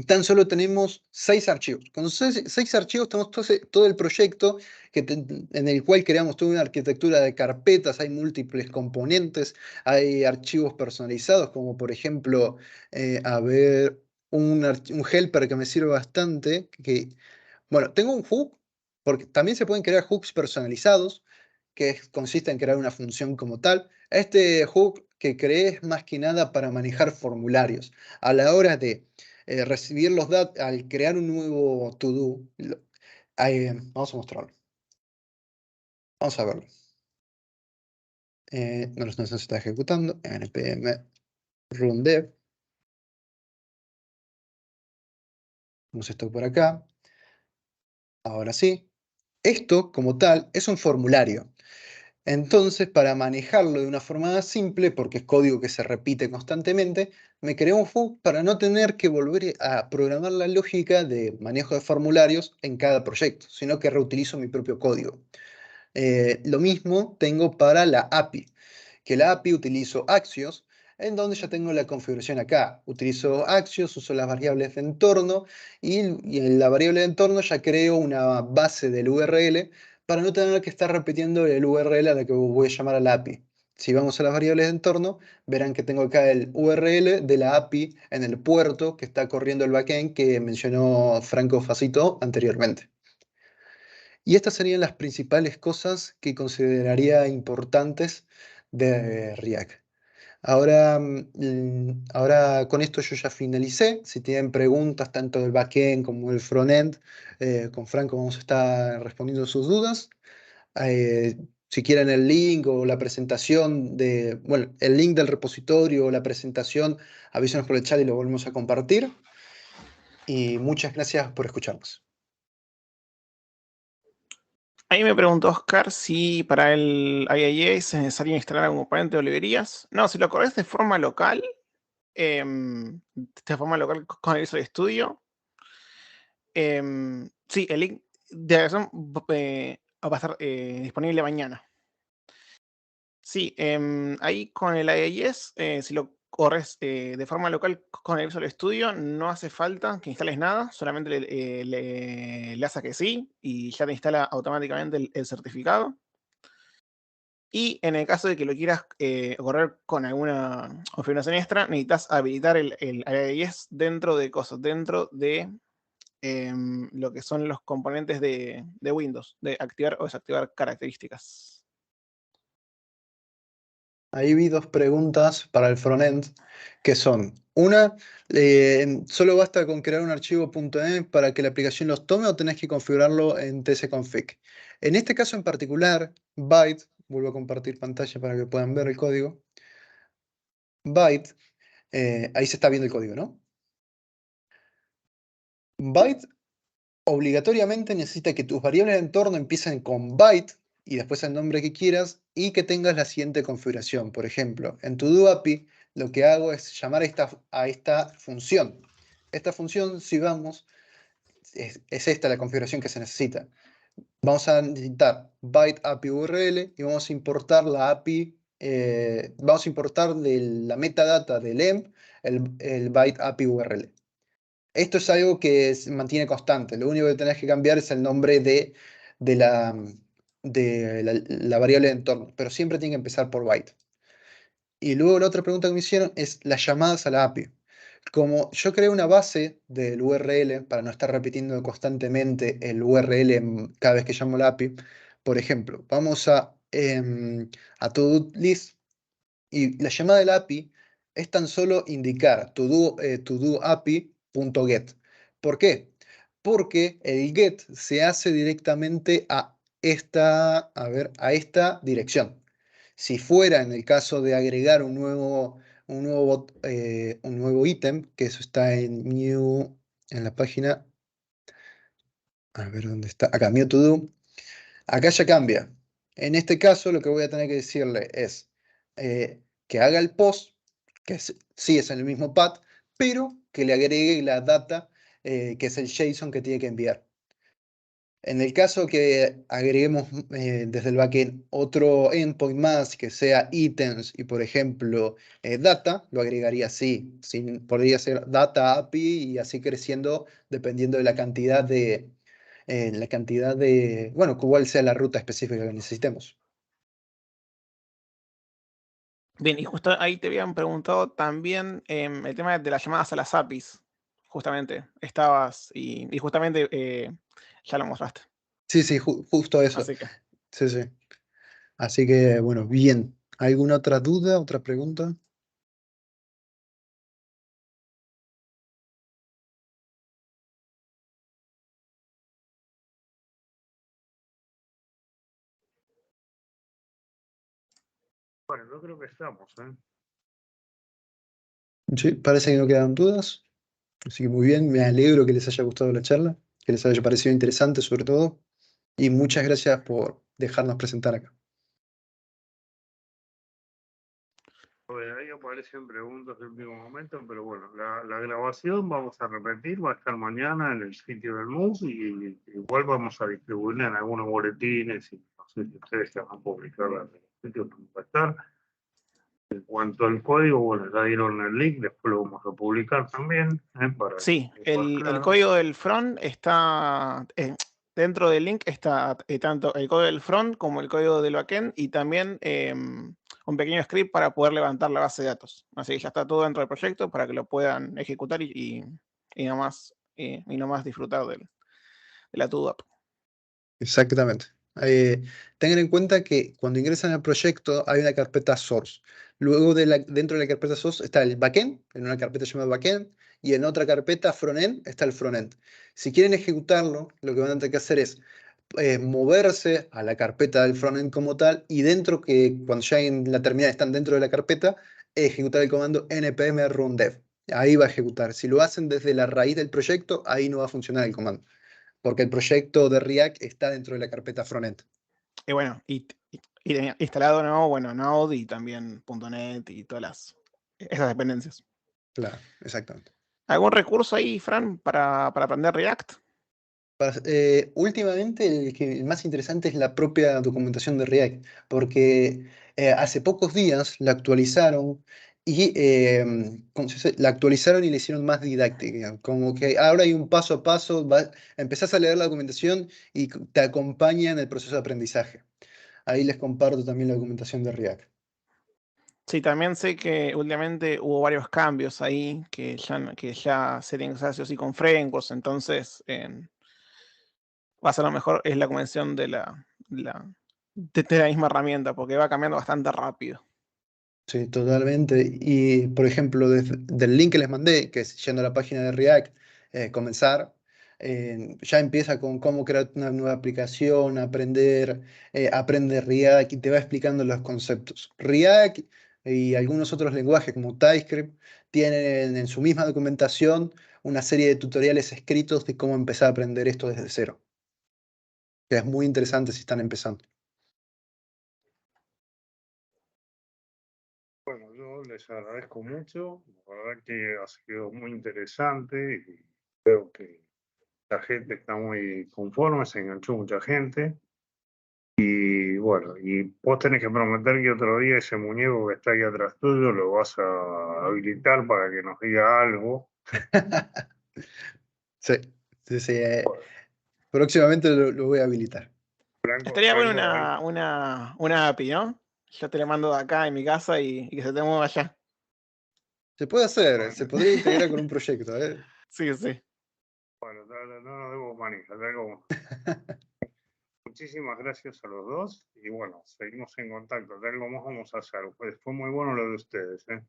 tan solo tenemos 6 archivos. Con 6 archivos tenemos todo el proyecto en el cual creamos toda una arquitectura de carpetas, hay múltiples componentes, hay archivos personalizados, como por ejemplo, a ver, un helper que me sirve bastante, bueno, tengo un hook, porque también se pueden crear hooks personalizados, que consiste en crear una función como tal. Este hook que creé es más que nada para manejar formularios. A la hora de recibir los datos, al crear un nuevo to-do, vamos a mostrarlo. Vamos a verlo. No se está ejecutando. npm run dev. Vamos esto por acá. Ahora sí. Esto, como tal, es un formulario. Entonces, para manejarlo de una forma simple, porque es código que se repite constantemente, me creé un hook para no tener que volver a programar la lógica de manejo de formularios en cada proyecto, sino que reutilizo mi propio código. Lo mismo tengo para la API, que la API utilizo Axios, en donde ya tengo la configuración acá. Utilizo Axios, uso las variables de entorno y en la variable de entorno ya creo una base del URL para no tener que estar repitiendo el URL a la que voy a llamar a la API. Si vamos a las variables de entorno, verán que tengo acá el URL de la API en el puerto que está corriendo el backend que mencionó Franco Facito anteriormente. Y estas serían las principales cosas que consideraría importantes de React. Ahora con esto yo ya finalicé. Si tienen preguntas tanto del backend como del frontend, con Franco vamos a estar respondiendo sus dudas. Si quieren el link o la presentación bueno, el link del repositorio o la presentación, avísenos por el chat y lo volvemos a compartir. Y muchas gracias por escucharnos. Ahí me preguntó Oscar si para el IIA es necesario instalar algún componente de librerías. No, si lo corres de forma local, con el Visual Studio, sí, el link de acción va a estar disponible mañana. Sí, ahí con el IIS, si lo corres de forma local con el Visual Studio, no hace falta que instales nada, solamente le das a que sí y ya te instala automáticamente el certificado. Y en el caso de que lo quieras correr con alguna configuración extra, necesitas habilitar el alias dentro de cosas, dentro de lo que son los componentes de Windows, de activar o desactivar características. Ahí vi dos preguntas para el frontend, que son, una, ¿solo basta con crear un archivo .env para que la aplicación los tome o tenés que configurarlo en tcconfig? En este caso en particular, Byte, vuelvo a compartir pantalla para que puedan ver el código. Byte, ahí se está viendo el código, ¿no? Byte obligatoriamente necesita que tus variables de entorno empiecen con byte y después el nombre que quieras y que tengas la siguiente configuración. Por ejemplo, en todo API lo que hago es llamar a esta función. Esta función, si vamos, es esta la configuración que se necesita. Vamos a necesitar byte API URL y vamos a importar la API, vamos a importar de la metadata del env el byte API URL. Esto es algo que se mantiene constante. Lo único que tenés que cambiar es el nombre de la variable de entorno, pero siempre tiene que empezar por byte. Y luego la otra pregunta que me hicieron es las llamadas a la API. Como yo creé una base del URL para no estar repitiendo constantemente el URL cada vez que llamo la API, por ejemplo, vamos a todo list y la llamada de la API es tan solo indicar todo API.get. ¿Por qué? Porque el get se hace directamente a esta dirección. Si fuera en el caso de agregar un nuevo ítem, que eso está en new, en la página, a ver dónde está, acá, new to do, acá ya cambia. En este caso, lo que voy a tener que decirle es que haga el post, que sí es en el mismo path, pero que le agregue la data, que es el JSON que tiene que enviar. En el caso que agreguemos desde el backend otro endpoint más, que sea items y, por ejemplo, data, lo agregaría así. Podría ser data API y así creciendo dependiendo de bueno, cuál sea la ruta específica que necesitemos. Bien, y justo ahí te habían preguntado también el tema de las llamadas a las APIs. Justamente, y justamente ya lo mostraste. Sí, sí, justo eso. Así que, Sí, sí. Así que, bueno, bien. ¿Alguna otra duda, otra pregunta? Bueno, yo creo que estamos, ¿eh? Sí, parece que no quedan dudas. Así que muy bien, me alegro que les haya gustado la charla, que les haya parecido interesante sobre todo. Y muchas gracias por dejarnos presentar acá. Bueno, ahí aparecen preguntas en el último momento, pero bueno, la grabación vamos a repetir, va a estar mañana en el sitio del MOOC y igual vamos a distribuirla en algunos boletines y no sé si ustedes se van a publicarla en el sitio donde va a estar. En cuanto al código, bueno, ya dieron el link, después lo vamos a publicar también, para sí, que quede más el claro. código del front está dentro del link, está tanto el código del front como el código del backend y también un pequeño script para poder levantar la base de datos. Así que ya está todo dentro del proyecto para que lo puedan ejecutar y no más disfrutar de la To-Do app. Exactamente. Tengan en cuenta que cuando ingresan al proyecto hay una carpeta source. Luego dentro de la carpeta source está el backend, en una carpeta llamada backend, y en otra carpeta frontend está el frontend. Si quieren ejecutarlo, lo que van a tener que hacer es moverse a la carpeta del frontend como tal, y cuando ya en la terminal están dentro de la carpeta, ejecutar el comando npm run dev. Ahí va a ejecutar. Si lo hacen desde la raíz del proyecto, ahí no va a funcionar el comando porque el proyecto de React está dentro de la carpeta frontend. Y bueno, y tenía instalado Node y también .NET y todas esas dependencias. Claro, exactamente. ¿Algún recurso ahí, Fran, para aprender React? Últimamente el más interesante es la propia documentación de React, porque hace pocos días la actualizaron y ¿cómo se dice? La actualizaron y le hicieron más didáctica. Como que ahora hay un paso a paso, empezás a leer la documentación y te acompaña en el proceso de aprendizaje. ahí les comparto también la documentación de React. Sí, también sé que últimamente hubo varios cambios ahí que ya se tienen que hacer sí o sí con frameworks, entonces va a ser lo mejor es la convención de la misma herramienta, porque va cambiando bastante rápido. Sí, totalmente. Y, por ejemplo, del link que les mandé, que es yendo a la página de React, comenzar, ya empieza con cómo crear una nueva aplicación, aprende React y te va explicando los conceptos. React y algunos otros lenguajes como TypeScript tienen en su misma documentación una serie de tutoriales escritos de cómo empezar a aprender esto desde cero, que es muy interesante si están empezando. Bueno, yo les agradezco mucho, la verdad que ha sido muy interesante y creo que la gente está muy conforme, se enganchó mucha gente. Y bueno, y vos tenés que prometer que otro día ese muñeco que está ahí atrás tuyo lo vas a habilitar para que nos diga algo. Sí, sí, sí, próximamente lo voy a habilitar. Estaría bueno Franco, una API, ¿no? Yo te la mando de acá en mi casa y que se te mueva allá. Se puede hacer, se bueno, podría integrar con un proyecto, ¿eh? Sí, sí. bueno, no nos demos manija, muchísimas gracias a los dos y bueno, seguimos en contacto. De algo más vamos a hacer. Pues fue muy bueno lo de ustedes, ¿eh?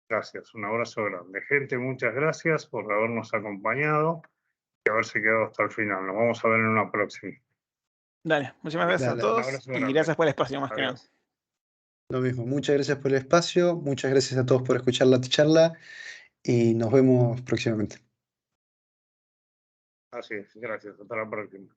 Gracias, un abrazo grande. Gente, muchas gracias por habernos acompañado y haberse quedado hasta el final. Nos vamos a ver en una próxima. Dale, muchísimas gracias a Dale, Un todos abrazo y grande. gracias por el espacio más que nada. Adiós. lo mismo. Muchas gracias por el espacio, muchas gracias a todos por escuchar la charla y nos vemos próximamente. Así es, gracias. Hasta la próxima.